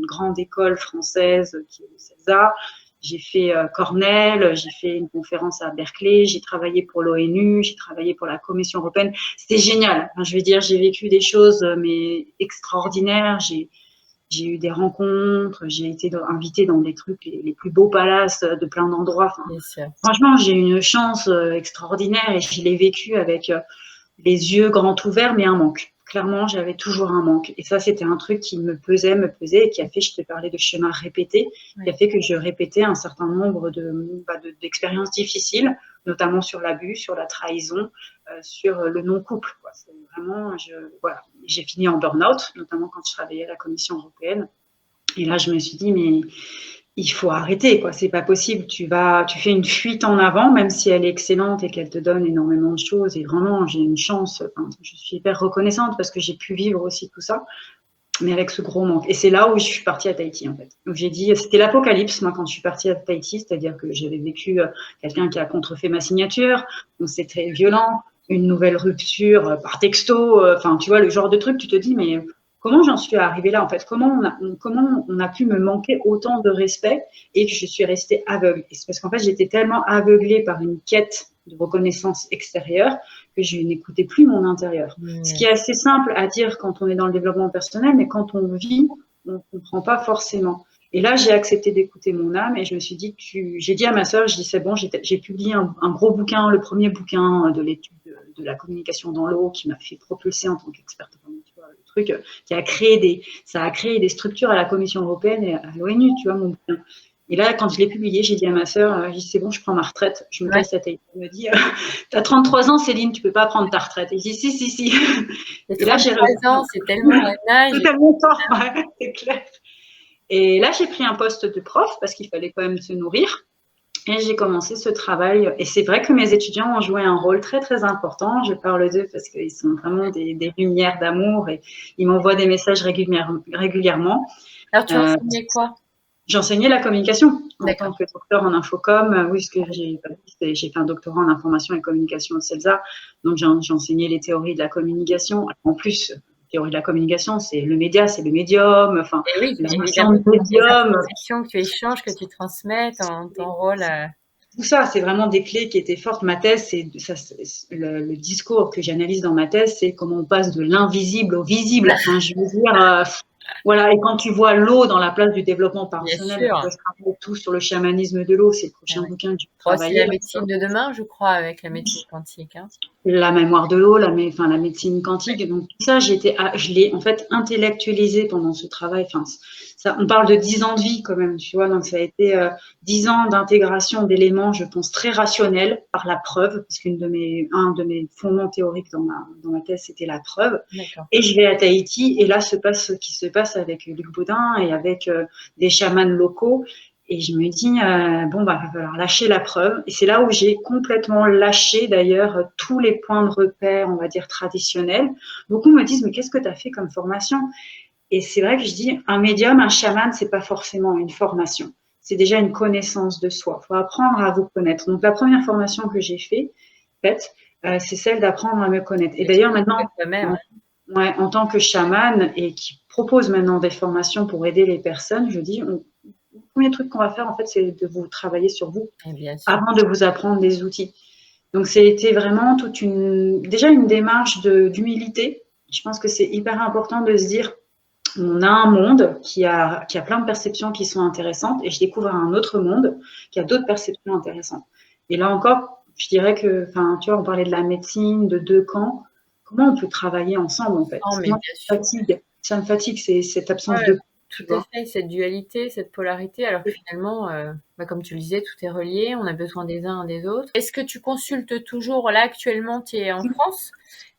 B: grande école française qui est le CELSA. J'ai fait Cornell, j'ai fait une conférence à Berkeley, j'ai travaillé pour l'ONU, j'ai travaillé pour la Commission européenne. C'était génial. Enfin, je veux dire, j'ai vécu des choses mais extraordinaires. J'ai eu des rencontres, j'ai été invitée dans des trucs, les plus beaux palaces de plein d'endroits. Enfin, franchement, j'ai eu une chance extraordinaire et je l'ai vécu avec les yeux grands ouverts, mais un manque. Clairement, j'avais toujours un manque. Et ça, c'était un truc qui me pesait, et qui a fait, je te parlais de schémas répétés, qui a fait que je répétais un certain nombre d'expériences difficiles, notamment sur l'abus, sur la trahison, sur le non-couple. C'est vraiment, j'ai fini en burn-out, notamment quand je travaillais à la Commission européenne. Et là, je me suis dit, mais il faut arrêter, quoi. C'est pas possible. Tu fais une fuite en avant, même si elle est excellente et qu'elle te donne énormément de choses. Et vraiment, j'ai une chance. Enfin, je suis hyper reconnaissante parce que j'ai pu vivre aussi tout ça, mais avec ce gros manque. Et c'est là où je suis partie à Tahiti, en fait. Donc j'ai dit, c'était l'apocalypse, moi, quand je suis partie à Tahiti, c'est-à-dire que j'avais vécu quelqu'un qui a contrefait ma signature, donc c'est très violent, une nouvelle rupture par texto, enfin, tu vois, le genre de truc, tu te dis, mais comment j'en suis arrivée là, en fait? Comment on a pu me manquer autant de respect et que je suis restée aveugle? Et c'est parce qu'en fait, j'étais tellement aveuglée par une quête de reconnaissance extérieure que je n'écoutais plus mon intérieur. Ce qui est assez simple à dire quand on est dans le développement personnel, mais quand on vit, on ne comprend pas forcément. Et là, j'ai accepté d'écouter mon âme et je me suis dit, j'ai dit à ma sœur, je dis c'est bon, j'ai publié un gros bouquin, le premier bouquin de l'étude de la communication dans l'eau qui m'a fait propulser en tant qu'experte. Tu vois, le truc ça a créé des structures à la Commission européenne et à l'ONU, tu vois, mon bouquin. Et là, quand je l'ai publié, j'ai dit à ma sœur, j'ai dit, c'est bon, je prends ma retraite, je me casse la tête. Elle me dit, t'as 33 ans, Céline, tu peux pas prendre ta retraite. Et je dis, si.
A: Et là, j'ai 33 ans, c'est tellement un âge.
B: C'est tellement tard, ouais, c'est clair. Et là, j'ai pris un poste de prof parce qu'il fallait quand même se nourrir. Et j'ai commencé ce travail. Et c'est vrai que mes étudiants ont joué un rôle très, très important. Je parle d'eux parce qu'ils sont vraiment des lumières d'amour et ils m'envoient des messages régulièrement.
A: Alors, tu enseignais quoi?
B: J'enseignais la communication en tant que docteur en infocom. Oui, ce que j'ai fait un doctorat en information et communication au CELSA. Donc, j'enseignais les théories de la communication. En plus, théorie de la communication, c'est le média, c'est le médium. Enfin,
A: oui,
B: la notion de médium.
A: Que tu échanges, que tu transmets, ton rôle.
B: Tout ça, c'est vraiment des clés qui étaient fortes. Ma thèse, le discours que j'analyse dans ma thèse, c'est comment on passe de l'invisible au visible. Enfin, je veux dire, voilà. Et quand tu vois l'eau dans la place du développement personnel, je travaille tout sur le chamanisme de l'eau. C'est le prochain bouquin que je travaille.
A: C'est la médecine de demain, je crois, avec la médecine quantique. Hein.
B: La mémoire de l'eau, la médecine quantique. Donc tout ça, je l'ai en fait intellectualisé pendant ce travail. Enfin, on parle de 10 ans de vie quand même, tu vois. Donc ça a été 10 ans d'intégration d'éléments, je pense, très rationnels par la preuve, parce un de mes fondements théoriques dans ma thèse, c'était la preuve. Et je vais à Tahiti, et là se passe ce qui se passe avec Luc Baudin et avec des chamans locaux. Et je me dis, bon, bah, il va falloir lâcher la preuve. Et c'est là où j'ai complètement lâché, d'ailleurs, tous les points de repère, on va dire, traditionnels. Beaucoup me disent, mais qu'est-ce que tu as fait comme formation? Et c'est vrai que je dis, un médium, un chaman, c'est pas forcément une formation. C'est déjà une connaissance de soi. Il faut apprendre à vous connaître. Donc, la première formation que j'ai faite, c'est celle d'apprendre à me connaître. Et d'ailleurs, maintenant, en tant que chaman et qui propose maintenant des formations pour aider les personnes, je dis, le premier truc qu'on va faire, en fait, c'est de vous travailler sur vous avant de vous apprendre des outils. Donc, c'était vraiment déjà une démarche d'humilité. Je pense que c'est hyper important de se dire, on a un monde qui a plein de perceptions qui sont intéressantes et je découvre un autre monde qui a d'autres perceptions intéressantes. Et là encore, je dirais que, enfin, tu vois, on parlait de la médecine, de deux camps. Comment on peut travailler ensemble, en fait? Moi, ça me fatigue, cette absence de...
A: Tout à fait, cette dualité, cette polarité, alors que finalement, comme tu le disais, tout est relié, on a besoin des uns et des autres. Est-ce que tu consultes toujours, là actuellement, tu es en France?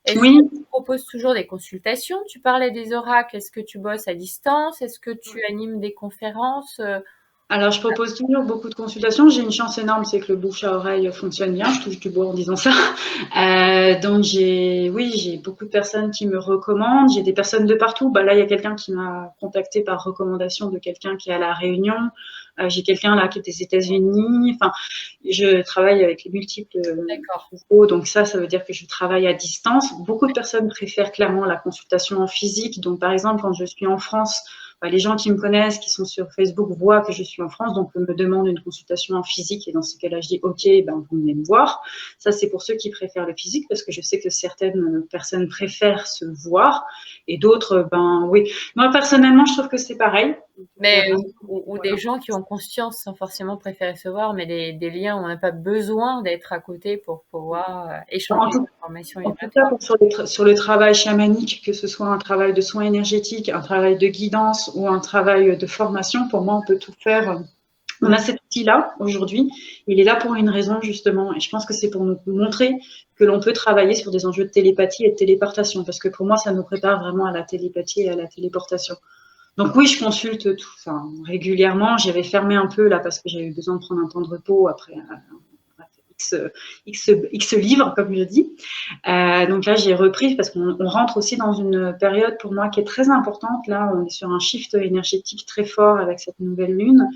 A: Est-ce que tu proposes toujours des consultations? Tu parlais des oracles, est-ce que tu bosses à distance? Est-ce que tu animes des conférences?
B: Alors, je propose toujours beaucoup de consultations. J'ai une chance énorme, c'est que le bouche à oreille fonctionne bien. Je touche du bois en disant ça. Donc, j'ai beaucoup de personnes qui me recommandent. J'ai des personnes de partout. Bah, là, il y a quelqu'un qui m'a contacté par recommandation de quelqu'un qui est à La Réunion. J'ai quelqu'un là qui est des États-Unis. Enfin, je travaille avec les multiples réseaux. Donc, ça veut dire que je travaille à distance. Beaucoup de personnes préfèrent clairement la consultation en physique. Donc, par exemple, quand je suis en France, les gens qui me connaissent, qui sont sur Facebook, voient que je suis en France, donc me demandent une consultation en physique. Et dans ce cas-là, je dis OK, vous venez me voir. Ça, c'est pour ceux qui préfèrent le physique, parce que je sais que certaines personnes préfèrent se voir et d'autres, oui. Moi, personnellement, je trouve que c'est pareil.
A: Mais ou des gens qui ont conscience sans forcément préférer se voir, mais des liens où on n'a pas besoin d'être à côté pour pouvoir échanger des informations.
B: En tout cas, sur le travail chamanique, que ce soit un travail de soins énergétiques, un travail de guidance ou un travail de formation, pour moi, on peut tout faire. On a cet outil-là aujourd'hui. Il est là pour une raison, justement. Et je pense que c'est pour nous montrer que l'on peut travailler sur des enjeux de télépathie et de téléportation. Parce que pour moi, ça nous prépare vraiment à la télépathie et à la téléportation. Donc oui, je consulte tout, enfin, régulièrement. J'avais fermé un peu là parce que j'avais eu besoin de prendre un temps de repos après X livres, comme je dis. Donc là, j'ai repris parce qu'on rentre aussi dans une période pour moi qui est très importante. Là, on est sur un shift énergétique très fort avec cette nouvelle lune.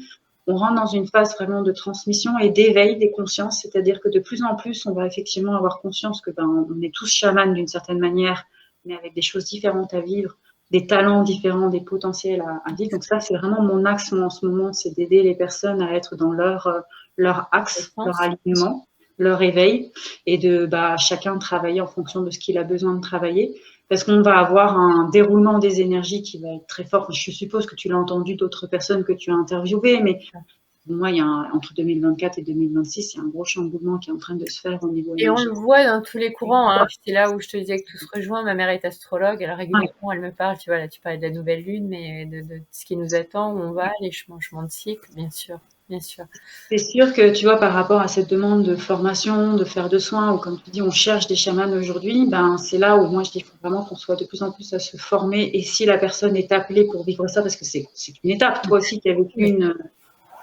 B: On rentre dans une phase vraiment de transmission et d'éveil des consciences, c'est-à-dire que de plus en plus, on va effectivement avoir conscience que on est tous chamans d'une certaine manière, mais avec des choses différentes à vivre, des talents différents, des potentiels à vivre. Donc ça, c'est vraiment mon axe moi, en ce moment, c'est d'aider les personnes à être dans leur axe, leur alignement, leur éveil, et de chacun travailler en fonction de ce qu'il a besoin de travailler. Parce qu'on va avoir un déroulement des énergies qui va être très fort. Je suppose que tu l'as entendu d'autres personnes que tu as interviewées, mais pour moi, entre 2024 et 2026, il y a un gros chamboulement qui est en train de se faire au niveau
A: Et on
B: énergétique.
A: le voit dans tous les courants, hein. C'est là où je te disais que tout se rejoint. Ma mère est astrologue, alors régulièrement, elle me parle, tu vois, là, tu parlais de la nouvelle lune, mais de ce qui nous attend, où on va, les changements de cycle, bien sûr, bien sûr.
B: C'est sûr que, tu vois, par rapport à cette demande de formation, de faire de soins, ou comme tu dis, on cherche des chamans aujourd'hui, c'est là où moi je dis qu'il faut vraiment qu'on soit de plus en plus à se former. Et si la personne est appelée pour vivre ça, parce que c'est une étape, toi aussi qui as vécu une.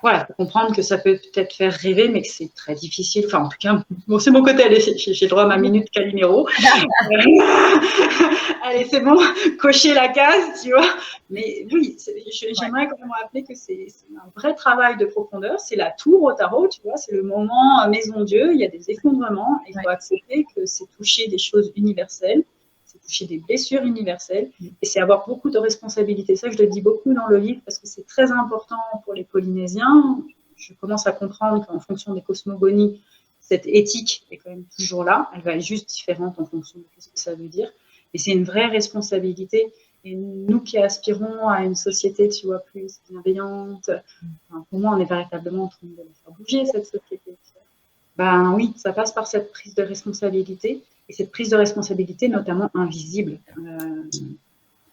B: Voilà, faut comprendre que ça peut peut-être faire rêver, mais que c'est très difficile. Enfin, en tout cas, bon, c'est mon côté. Allez, j'ai droit à ma minute Calimero. Allez, c'est bon, cocher la case, tu vois. Mais oui, j'aimerais quand même rappeler que c'est un vrai travail de profondeur. C'est la tour au tarot, tu vois. C'est le moment maison Dieu. Il y a des effondrements. Il faut accepter que c'est toucher des choses universelles. C'est toucher des blessures universelles. Et c'est avoir beaucoup de responsabilités. Ça, je le dis beaucoup dans le livre parce que c'est très important pour les Polynésiens. Je commence à comprendre qu'en fonction des cosmogonies, cette éthique est quand même toujours là. Elle va être juste différente en fonction de ce que ça veut dire. Et c'est une vraie responsabilité. Et nous qui aspirons à une société, tu vois, plus bienveillante, pour moi, on est véritablement en train de faire bouger cette société. Oui, ça passe par cette prise de responsabilité. Et cette prise de responsabilité, notamment invisible,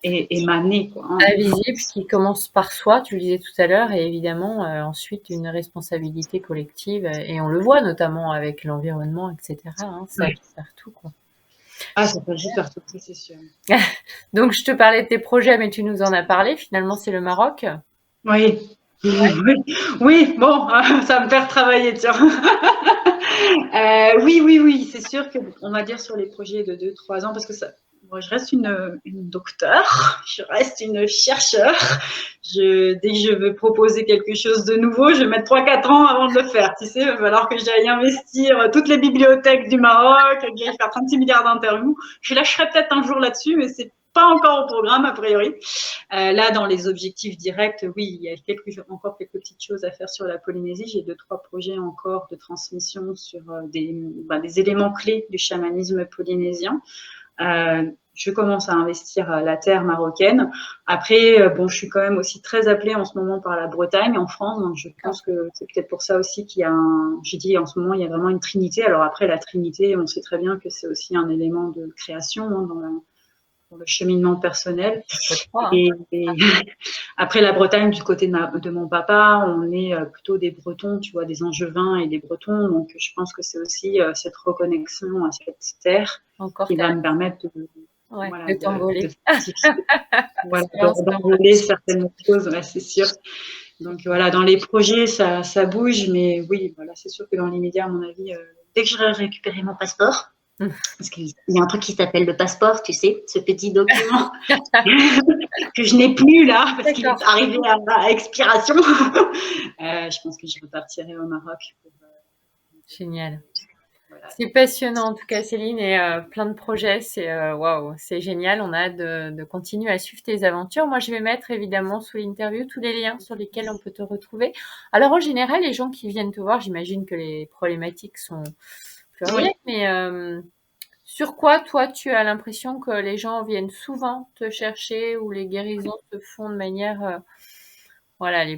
B: et émanée.
A: Invisible, qui commence par soi, tu le disais tout à l'heure, et évidemment, ensuite, une responsabilité collective. Et on le voit notamment avec l'environnement, etc. Hein, ça agit partout, quoi.
B: Ah, ça peut agir partout, c'est sûr.
A: Donc, je te parlais de tes projets, mais tu nous en as parlé. Finalement, c'est le Maroc.
B: Oui. Oui, bon, ça va me faire travailler, tiens. Oui, c'est sûr qu'on va dire sur les projets de 2-3 ans, parce que moi, je reste une docteure, je reste une chercheur. Dès que je veux proposer quelque chose de nouveau, je vais mettre 3-4 ans avant de le faire. Tu sais, il va falloir que j'aille investir toutes les bibliothèques du Maroc, que j'aille faire 36 milliards d'interviews. Je lâcherai peut-être un jour là-dessus, mais c'est pas encore au programme, a priori. Là, dans les objectifs directs, oui, il y a encore quelques petites choses à faire sur la Polynésie. J'ai 2-3 projets encore de transmission sur des éléments clés du chamanisme polynésien. Je commence à investir la terre marocaine. Après, je suis quand même aussi très appelée en ce moment par la Bretagne, en France. Donc, je pense que c'est peut-être pour ça aussi qu'il y a j'ai dit en ce moment, il y a vraiment une trinité. Alors après, la trinité, on sait très bien que c'est aussi un élément de création dans le cheminement personnel. Et après, la Bretagne, du côté de mon papa, on est plutôt des Bretons, tu vois, des Angevins et des Bretons. Donc, je pense que c'est aussi cette reconnexion à cette terre qui va me permettre
A: de t'envoler.
B: D'envoler certaines choses, c'est sûr. Donc, voilà, dans les projets, ça bouge. Mais oui, voilà, c'est sûr que dans l'immédiat, à mon avis, dès que j'aurai récupéré mon passeport, parce qu'il y a un truc qui s'appelle le passeport, tu sais, ce petit document que je n'ai plus là, parce qu'il est arrivé à expiration. Je pense que je repartirai au Maroc.
A: Génial. Voilà. C'est passionnant en tout cas, Céline, et plein de projets. C'est waouh, c'est génial. On a hâte de continuer à suivre tes aventures. Moi, je vais mettre évidemment sous l'interview tous les liens sur lesquels on peut te retrouver. Alors en général, les gens qui viennent te voir, j'imagine que les problématiques sont plurielles, mais sur quoi, toi, tu as l'impression que les gens viennent souvent te chercher, ou les guérisons se font de manière, les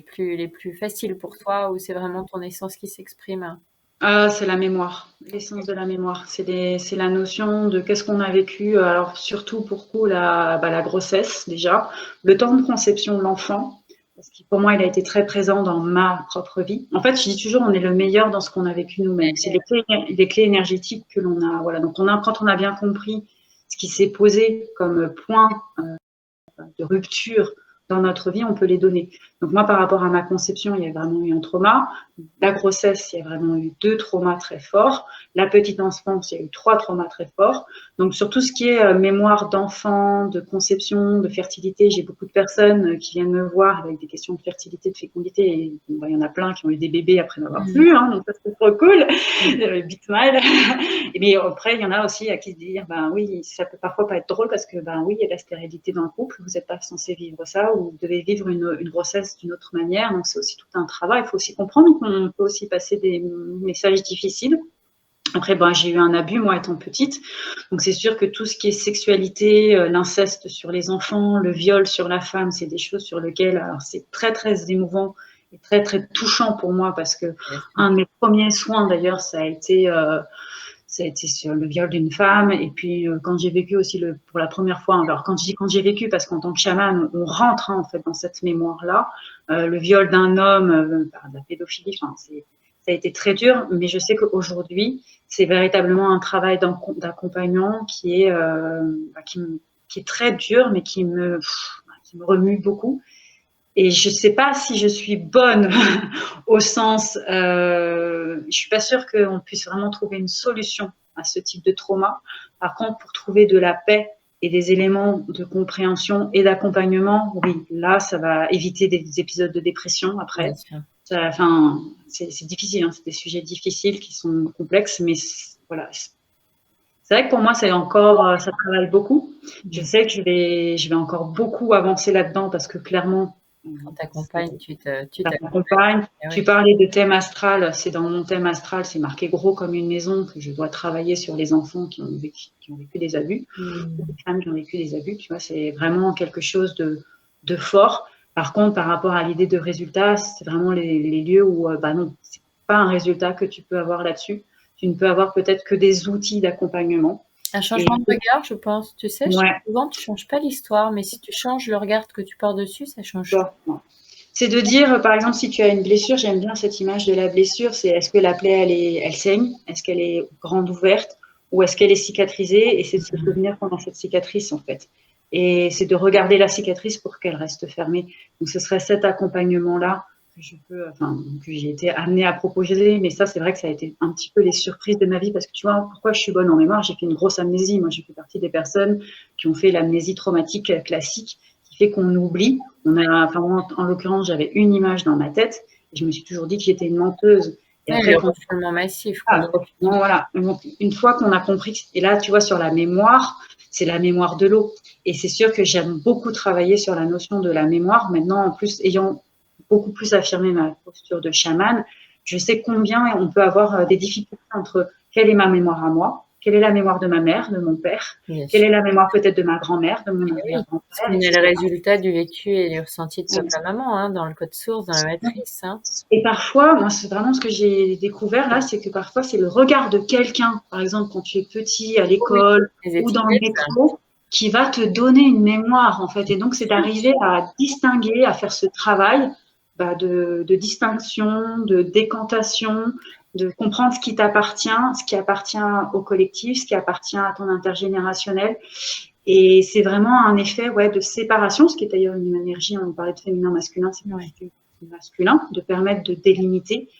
A: plus faciles pour toi, ou c'est vraiment ton essence qui s'exprime?
B: C'est la mémoire, l'essence de la mémoire. C'est la notion de qu'est-ce qu'on a vécu. Alors surtout pour la grossesse déjà, le temps de conception de l'enfant. Parce que pour moi, il a été très présent dans ma propre vie. En fait, je dis toujours, on est le meilleur dans ce qu'on a vécu nous-mêmes. C'est les clés énergétiques que l'on a. Voilà. Donc, quand on a bien compris ce qui s'est posé comme point de rupture dans notre vie, on peut les donner. Donc moi, par rapport à ma conception, il y a vraiment eu un trauma. La grossesse, il y a vraiment eu 2 traumas très forts. La petite enfance, il y a eu 3 traumas très forts. Donc sur tout ce qui est mémoire d'enfant, de conception, de fertilité, j'ai beaucoup de personnes qui viennent me voir avec des questions de fertilité, de fécondité. Et bon, il y en a plein qui ont eu des bébés après m'avoir vu, hein, donc ça c'est trop cool. Big smile. Mais après, il y en a aussi à qui se dire, ben oui, ça peut parfois pas être drôle parce que ben oui, il y a la stérilité dans le couple, vous n'êtes pas censé vivre ça, ou vous devez vivre une grossesse d'une autre manière. Donc c'est aussi tout un travail. Il faut aussi comprendre qu'on peut aussi passer des messages difficiles. Après, ben, j'ai eu un abus, moi, étant petite. Donc, c'est sûr que tout ce qui est sexualité, l'inceste sur les enfants, le viol sur la femme, c'est des choses sur lesquelles, alors, c'est très, très émouvant et très, très touchant pour moi parce que un de mes premiers soins, d'ailleurs, ça a été sur le viol d'une femme. Et puis, quand j'ai vécu aussi pour la première fois, alors quand je dis quand j'ai vécu, parce qu'en tant que chaman, on rentre, hein, en fait, dans cette mémoire-là, le viol d'un homme, par de la pédophilie, enfin, ça a été très dur, mais je sais qu'aujourd'hui, c'est véritablement un travail d'accompagnement qui est, qui est très dur, mais qui me remue beaucoup. Et je ne sais pas si je suis bonne au sens, je suis pas sûre qu'on puisse vraiment trouver une solution à ce type de trauma. Par contre, pour trouver de la paix et des éléments de compréhension et d'accompagnement, oui, là, ça va éviter des épisodes de dépression après. Enfin, c'est difficile, hein, c'est des sujets difficiles qui sont complexes, mais voilà. C'est vrai que pour moi, c'est encore, ça travaille beaucoup. Je sais que je vais encore beaucoup avancer là-dedans parce que clairement,
A: quand t'accompagnes, tu
B: t'accompagnes. Tu parlais de thème astral, c'est dans mon thème astral, c'est marqué gros comme une maison que je dois travailler sur les enfants qui ont vécu des abus, des femmes qui ont vécu des abus. Tu vois, c'est vraiment quelque chose de fort. Par contre, par rapport à l'idée de résultat, c'est vraiment les lieux où, bah non, c'est pas un résultat que tu peux avoir là-dessus. Tu ne peux avoir peut-être que des outils d'accompagnement.
A: Un changement de regard, je pense. Tu sais,
B: ouais.
A: Souvent, tu changes pas l'histoire, mais si tu changes le regard que tu portes dessus, ça change tout.
B: C'est de dire, par exemple, si tu as une blessure, j'aime bien cette image de la blessure, c'est est-ce que la plaie, elle saigne? Est-ce qu'elle est grande ouverte? Ou est-ce qu'elle est cicatrisée? Et c'est de se souvenir qu'on a cette cicatrice, en fait. Et c'est de regarder la cicatrice pour qu'elle reste fermée. Donc, ce serait cet accompagnement-là que j'ai été amenée à proposer. Mais ça, c'est vrai que ça a été un petit peu les surprises de ma vie parce que tu vois, pourquoi je suis bonne en mémoire? J'ai fait une grosse amnésie. Moi, j'ai fait partie des personnes qui ont fait l'amnésie traumatique classique qui fait qu'on oublie. Moi, en l'occurrence, j'avais une image dans ma tête et je me suis toujours dit que j'étais une menteuse.
A: Et après, le refoulement massif.
B: Voilà. Donc, une fois qu'on a compris, et là, tu vois, sur la mémoire, c'est la mémoire de l'eau. Et c'est sûr que j'aime beaucoup travailler sur la notion de la mémoire. Maintenant, en plus, ayant beaucoup plus affirmé ma posture de chaman, je sais combien on peut avoir des difficultés entre quelle est ma mémoire à moi, quelle est la mémoire de ma mère, de mon père, quelle est la mémoire peut-être de ma grand-mère, de mon arrière-grand-père.
A: On est le résultat du vécu et du ressenti de sa maman, hein, dans le code source, dans la matrice. Hein.
B: Et parfois, moi, c'est vraiment ce que j'ai découvert là, c'est que parfois, c'est le regard de quelqu'un, par exemple, quand tu es petit à l'école ou dans le métro, qui va te donner une mémoire, en fait. Et donc, c'est d'arriver à distinguer, à faire ce travail de distinction, de décantation, de comprendre ce qui t'appartient, ce qui appartient au collectif, ce qui appartient à ton intergénérationnel. Et c'est vraiment un effet de séparation, ce qui est d'ailleurs une énergie, on parlait de féminin-masculin, c'est masculin, de permettre de délimiter,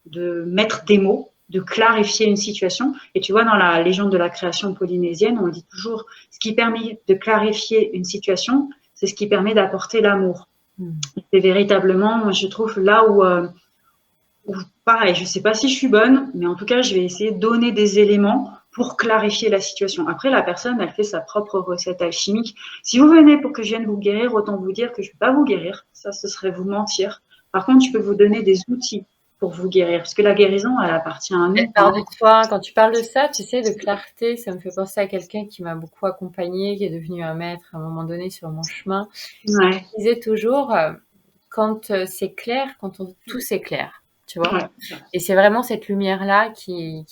B: de mettre des mots, de clarifier une situation. Et tu vois, dans la légende de la création polynésienne, on dit toujours, ce qui permet de clarifier une situation, c'est ce qui permet d'apporter l'amour. C'est véritablement, moi, je trouve, là où pareil, je ne sais pas si je suis bonne, mais en tout cas, je vais essayer de donner des éléments pour clarifier la situation. Après, la personne, elle fait sa propre recette alchimique. Si vous venez pour que je vienne vous guérir, autant vous dire que je ne vais pas vous guérir. Ça, ce serait vous mentir. Par contre, je peux vous donner des outils pour vous guérir, parce que la guérison, elle appartient à nous.
A: Quand tu parles de ça, tu sais, de clarté, ça me fait penser à quelqu'un qui m'a beaucoup accompagnée, qui est devenu un maître à un moment donné sur mon chemin. Il disait toujours, quand c'est clair, tout s'éclaire, tu vois. Et c'est vraiment cette lumière-là qui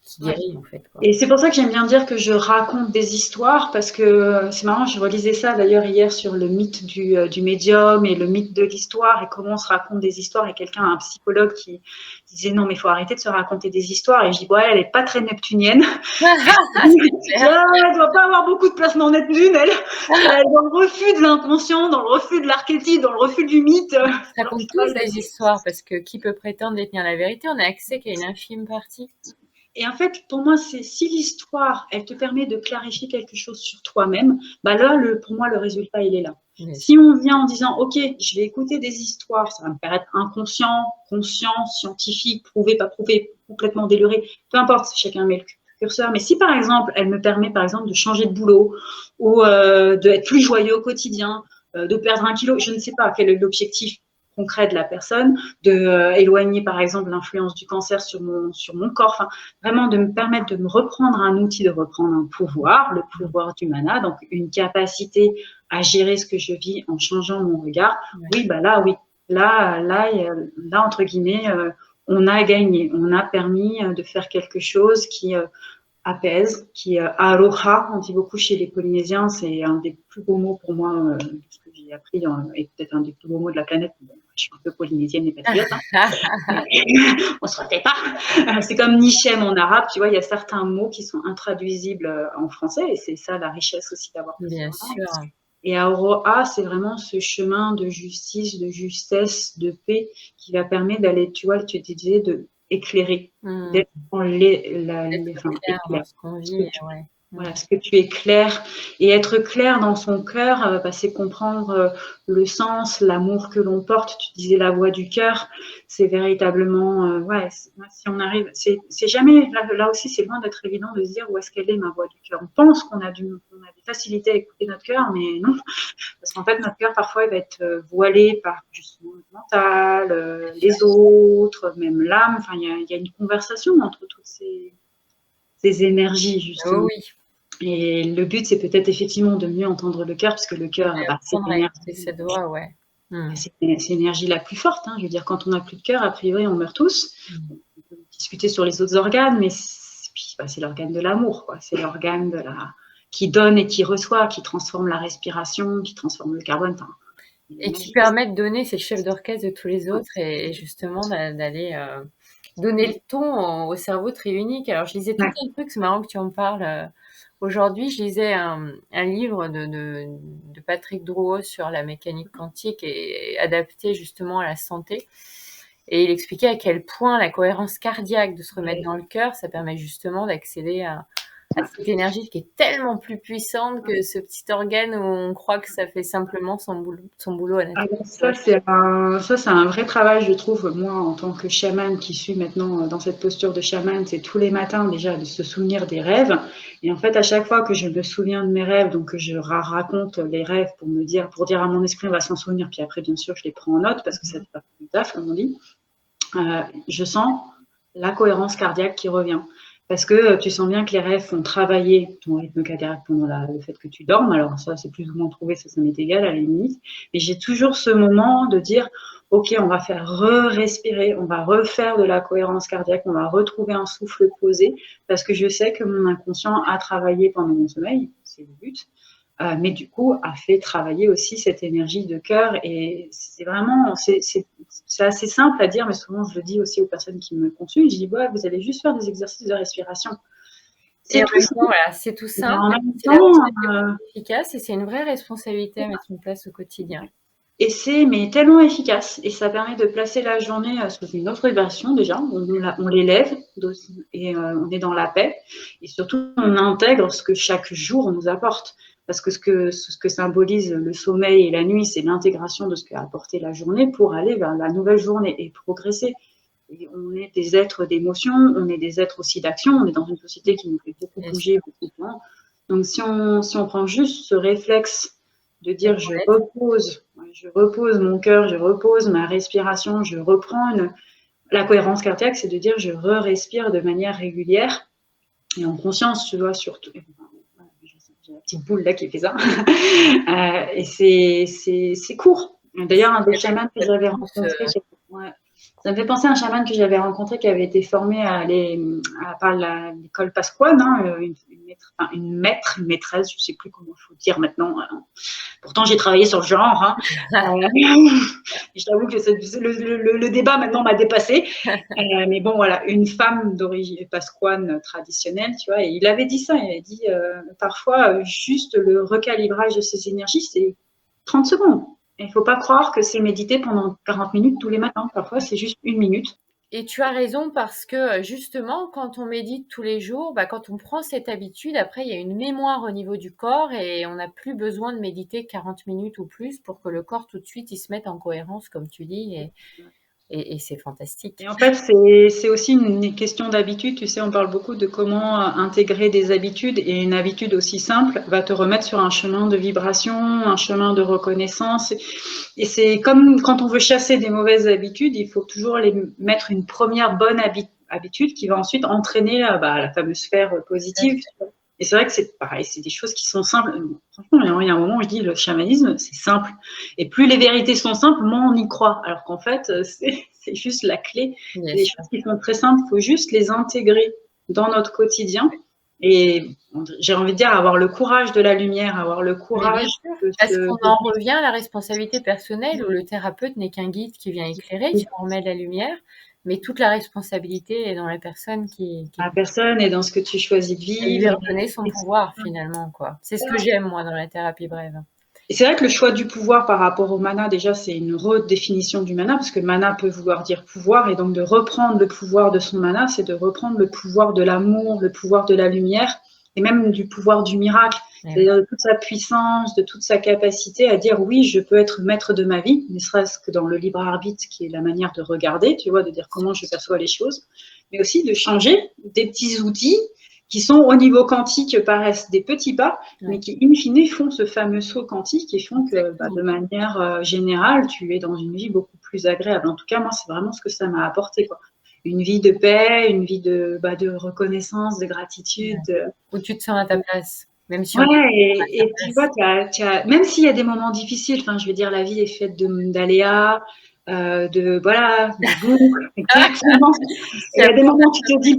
A: qui guérit en fait, quoi.
B: Et c'est pour ça que j'aime bien dire que je raconte des histoires, parce que c'est marrant, je relisais ça d'ailleurs hier sur le mythe du médium et le mythe de l'histoire et comment on se raconte des histoires. Et quelqu'un, un psychologue qui disait non mais il faut arrêter de se raconter des histoires. Et je dis ouais, elle est pas très neptunienne.
A: C'est clair.
B: Elle doit pas avoir beaucoup de place dans Neptune, elle est dans le refus de l'inconscient, dans le refus de l'archétype, dans le refus du mythe.
A: On se raconte tous des histoires parce que qui peut prétendre détenir la vérité? On n'a accès qu'à une infime partie.
B: Et en fait, pour moi, c'est si l'histoire, elle te permet de clarifier quelque chose sur toi-même, bah là, pour moi, le résultat, il est là.
A: Mais
B: si on vient en disant, OK, je vais écouter des histoires, ça va me paraître inconscient, conscient, scientifique, prouvé, pas prouvé, complètement déluré, peu importe, chacun met le curseur. Mais si, par exemple, elle me permet, par exemple, de changer de boulot ou d'être plus joyeux au quotidien, de perdre 1 kilo, je ne sais pas quel est l'objectif concret de la personne, de éloigner par exemple l'influence du cancer sur mon corps, enfin, vraiment de me permettre de me reprendre un outil, de reprendre un pouvoir, le pouvoir du mana, donc une capacité à gérer ce que je vis en changeant mon regard. Oui, bah là, oui, là entre guillemets, on a gagné, on a permis de faire quelque chose qui apaise, qui aroha, on dit beaucoup chez les Polynésiens, c'est un des plus beaux mots pour moi, ce que j'ai appris, et peut-être un des plus beaux mots de la planète. Bon, je suis un peu polynésienne et patriote, hein. On se refait pas. C'est comme Nichem en arabe, tu vois, il y a certains mots qui sont intraduisibles en français, et c'est ça la richesse aussi d'avoir
A: bien sûr.
B: Et Aroha, c'est vraiment ce chemin de justice, de justesse, de paix qui va permettre d'aller, tu vois, tu disais, de éclairer, d'être dans
A: clair dans ce qu'on vit, ouais.
B: Voilà, ce que tu es clair. Et être clair dans son cœur, c'est comprendre le sens, l'amour que l'on porte. Tu disais la voix du cœur, c'est véritablement, si on arrive, c'est jamais, là aussi, c'est loin d'être évident de se dire où est-ce qu'elle est ma voix du cœur. On pense qu'on a des facilités à écouter notre cœur, mais non. Parce qu'en fait, notre cœur, parfois, il va être voilé par justement le mental, les autres, même l'âme. Enfin, il y a une conversation entre toutes ces énergies, justement.
A: Oh oui.
B: Et le but, c'est peut-être effectivement de mieux entendre le cœur, parce que le cœur, c'est l'énergie la plus forte. Hein. Je veux dire, quand on n'a plus de cœur, a priori, on meurt tous. On peut discuter sur les autres organes, mais c'est l'organe de l'amour, quoi. C'est l'organe qui donne et qui reçoit, qui transforme la respiration, qui transforme le carbone. Enfin,
A: et qui permet de donner, c'est le chef d'orchestre de tous les autres, et justement d'aller donner le ton au cerveau très unique. Alors, je lisais tout un truc, c'est marrant que tu en parles. Aujourd'hui, je lisais un livre de Patrick Drouot sur la mécanique quantique et adapté justement à la santé. Et il expliquait à quel point la cohérence cardiaque, de se remettre dans le cœur, ça permet justement d'accéder à cette énergie qui est tellement plus puissante que ce petit organe où on croit que ça fait simplement son boulot à l'intérieur.
B: Ça, c'est un vrai travail, je trouve, moi, en tant que chamane qui suis maintenant dans cette posture de chamane, c'est tous les matins déjà de se souvenir des rêves. Et en fait, à chaque fois que je me souviens de mes rêves, donc que je raconte les rêves pour dire à mon esprit, on va s'en souvenir, puis après, bien sûr, je les prends en note parce que ça fait pas du taf, comme on dit. Je sens la cohérence cardiaque qui revient. Parce que tu sens bien que les rêves font travailler ton rythme cardiaque pendant le fait que tu dormes. Alors ça, c'est plus ou moins prouvé, ça m'est égal à la limite. Mais j'ai toujours ce moment de dire, OK, on va faire respirer, on va refaire de la cohérence cardiaque, on va retrouver un souffle posé, parce que je sais que mon inconscient a travaillé pendant mon sommeil, c'est le but. Mais du coup, a fait travailler aussi cette énergie de cœur. Et c'est vraiment, c'est assez simple à dire, mais souvent je le dis aussi aux personnes qui me consultent, je dis, ouais, vous allez juste faire des exercices de respiration.
A: C'est tout simple. Voilà, c'est tout simple. C'est efficace et c'est une vraie responsabilité à mettre en place au quotidien.
B: Et c'est tellement efficace. Et ça permet de placer la journée sous une autre vibration déjà. On l'élève et on est dans la paix. Et surtout, on intègre ce que chaque jour nous apporte. Parce que ce que symbolise le sommeil et la nuit, c'est l'intégration de ce qu'a apporté la journée pour aller vers la nouvelle journée et progresser. Et on est des êtres d'émotion, on est des êtres aussi d'action. On est dans une société qui nous fait beaucoup bouger, beaucoup de temps. Donc, si on prend juste ce réflexe de dire je repose mon cœur, je repose ma respiration, je reprends la cohérence cardiaque, c'est de dire je respire de manière régulière et en conscience, tu vois, surtout. J'ai la petite boule là qui fait ça. Et c'est court. D'ailleurs, un des chamans que j'avais rencontré, Ça me fait penser à un chaman que j'avais rencontré qui avait été formé par l'école Pasquane, hein, une maîtresse, je ne sais plus comment il faut dire maintenant. Pourtant, j'ai travaillé sur le genre. Hein. Je t'avoue que le débat maintenant m'a dépassé. Mais bon, voilà, une femme d'origine pasquane traditionnelle, tu vois, et il avait dit ça. Il avait dit parfois, juste le recalibrage de ses énergies, c'est 30 secondes. Il ne faut pas croire que c'est méditer pendant 40 minutes tous les matins. Parfois, c'est juste 1 minute.
A: Et tu as raison parce que justement, quand on médite tous les jours, bah, quand on prend cette habitude, après, il y a une mémoire au niveau du corps et on n'a plus besoin de méditer 40 minutes ou plus pour que le corps tout de suite il se mette en cohérence, comme tu dis, et c'est fantastique.
B: Et en fait, c'est aussi une question d'habitude. Tu sais, on parle beaucoup de comment intégrer des habitudes et une habitude aussi simple va te remettre sur un chemin de vibration, un chemin de reconnaissance. Et c'est comme quand on veut chasser des mauvaises habitudes, il faut toujours les mettre une première bonne habitude qui va ensuite entraîner la fameuse sphère positive. Et c'est vrai que c'est pareil, c'est des choses qui sont simples. Franchement, il y a un moment où je dis le chamanisme, c'est simple. Et plus les vérités sont simples, moins on y croit. Alors qu'en fait, c'est juste la clé. C'est des choses qui sont très simples. Il faut juste les intégrer dans notre quotidien. Et j'ai envie de dire, avoir le courage de la lumière, avoir le courage.
A: Parce qu'on en revient à la responsabilité personnelle où le thérapeute n'est qu'un guide qui vient éclairer, qui remet de la lumière. Mais toute la responsabilité est dans la personne
B: La personne est dans ce que tu choisis de vivre.
A: Et lui redonner son pouvoir, finalement, quoi. C'est ce que j'aime, moi, dans la thérapie brève.
B: Et c'est vrai que le choix du pouvoir par rapport au mana, déjà, c'est une redéfinition du mana, parce que mana peut vouloir dire pouvoir, et donc de reprendre le pouvoir de son mana, c'est de reprendre le pouvoir de l'amour, le pouvoir de la lumière, et même du pouvoir du miracle, c'est-à-dire de toute sa puissance, de toute sa capacité à dire oui, je peux être maître de ma vie, ne serait-ce que dans le libre arbitre, qui est la manière de regarder, tu vois, de dire comment je perçois les choses, mais aussi de changer des petits outils qui sont au niveau quantique paraissent des petits pas, mais qui in fine font ce fameux saut quantique et font que de manière générale, tu es dans une vie beaucoup plus agréable. En tout cas, moi, c'est vraiment ce que ça m'a apporté, quoi. Une vie de paix, une vie de reconnaissance, de gratitude.
A: Où tu te sens à ta place. Même si
B: et tu vois, même s'il y a des moments difficiles, enfin, je veux dire, la vie est faite d'aléas, de boucles, exactement. Il y a des moments où tu te dis...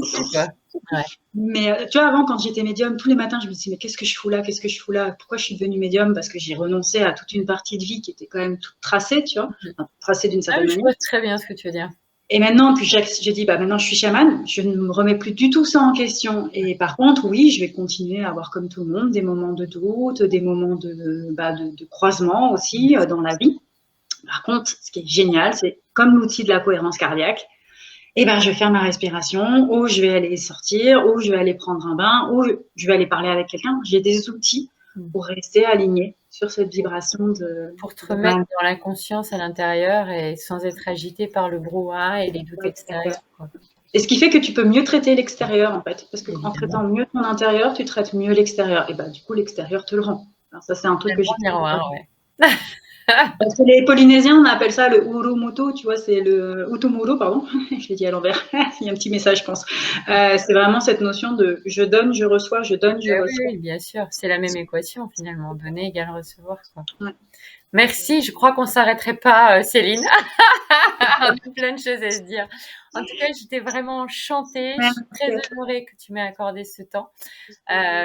B: Mais tu vois, avant, quand j'étais médium, tous les matins, je me disais, mais qu'est-ce que je fous là? Qu'est-ce que je fous là? Pourquoi je suis devenue médium? Parce que j'ai renoncé à toute une partie de vie qui était quand même toute tracée, tu vois, tracée d'une certaine manière.
A: Je vois très bien ce que tu veux dire.
B: Et maintenant, puis je dis, maintenant je suis chamane, je ne me remets plus du tout ça en question. Et par contre, oui, je vais continuer à avoir, comme tout le monde, des moments de doute, des moments de croisement aussi dans la vie. Par contre, ce qui est génial, c'est comme l'outil de la cohérence cardiaque, je vais faire ma respiration, ou je vais aller sortir, ou je vais aller prendre un bain, ou je vais aller parler avec quelqu'un. J'ai des outils pour rester aligné sur cette vibration
A: pour te remettre dans la conscience à l'intérieur et sans être agité par le brouhaha et les doutes extérieurs.
B: Et ce qui fait que tu peux mieux traiter l'extérieur, en fait. Parce qu'en traitant mieux ton intérieur, tu traites mieux l'extérieur. Et du coup, l'extérieur te le rend. Alors ça, c'est un truc que j'ai... Parce que les Polynésiens, on appelle ça le urumutu, tu vois, c'est le utumuru, pardon, je l'ai dit à l'envers, il y a un petit message, je pense. C'est vraiment cette notion de je donne, je reçois, je donne, je reçois.
A: Oui, bien sûr, c'est la même équation finalement, donner égale recevoir, quoi. Ouais. Merci, je crois qu'on ne s'arrêterait pas, Céline. On a plein de choses à se dire. En tout cas, j'étais vraiment enchantée. Je suis très honorée que tu m'aies accordé ce temps.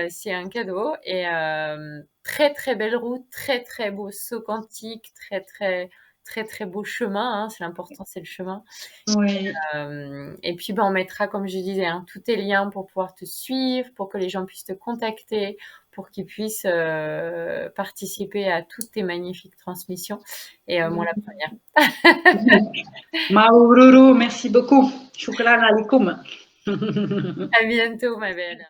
A: C'est un cadeau. Et très, très belle route, très, très beau saut quantique, très, très, très, très beau chemin. Hein. C'est l'important, c'est le chemin.
B: Oui.
A: Et puis, on mettra, comme je disais, tous tes liens pour pouvoir te suivre, pour que les gens puissent te contacter, pour qu'ils puissent participer à toutes tes magnifiques transmissions. Et moi, la première.
B: Maururu, merci beaucoup. Shukran alaikum.
A: À bientôt, ma belle.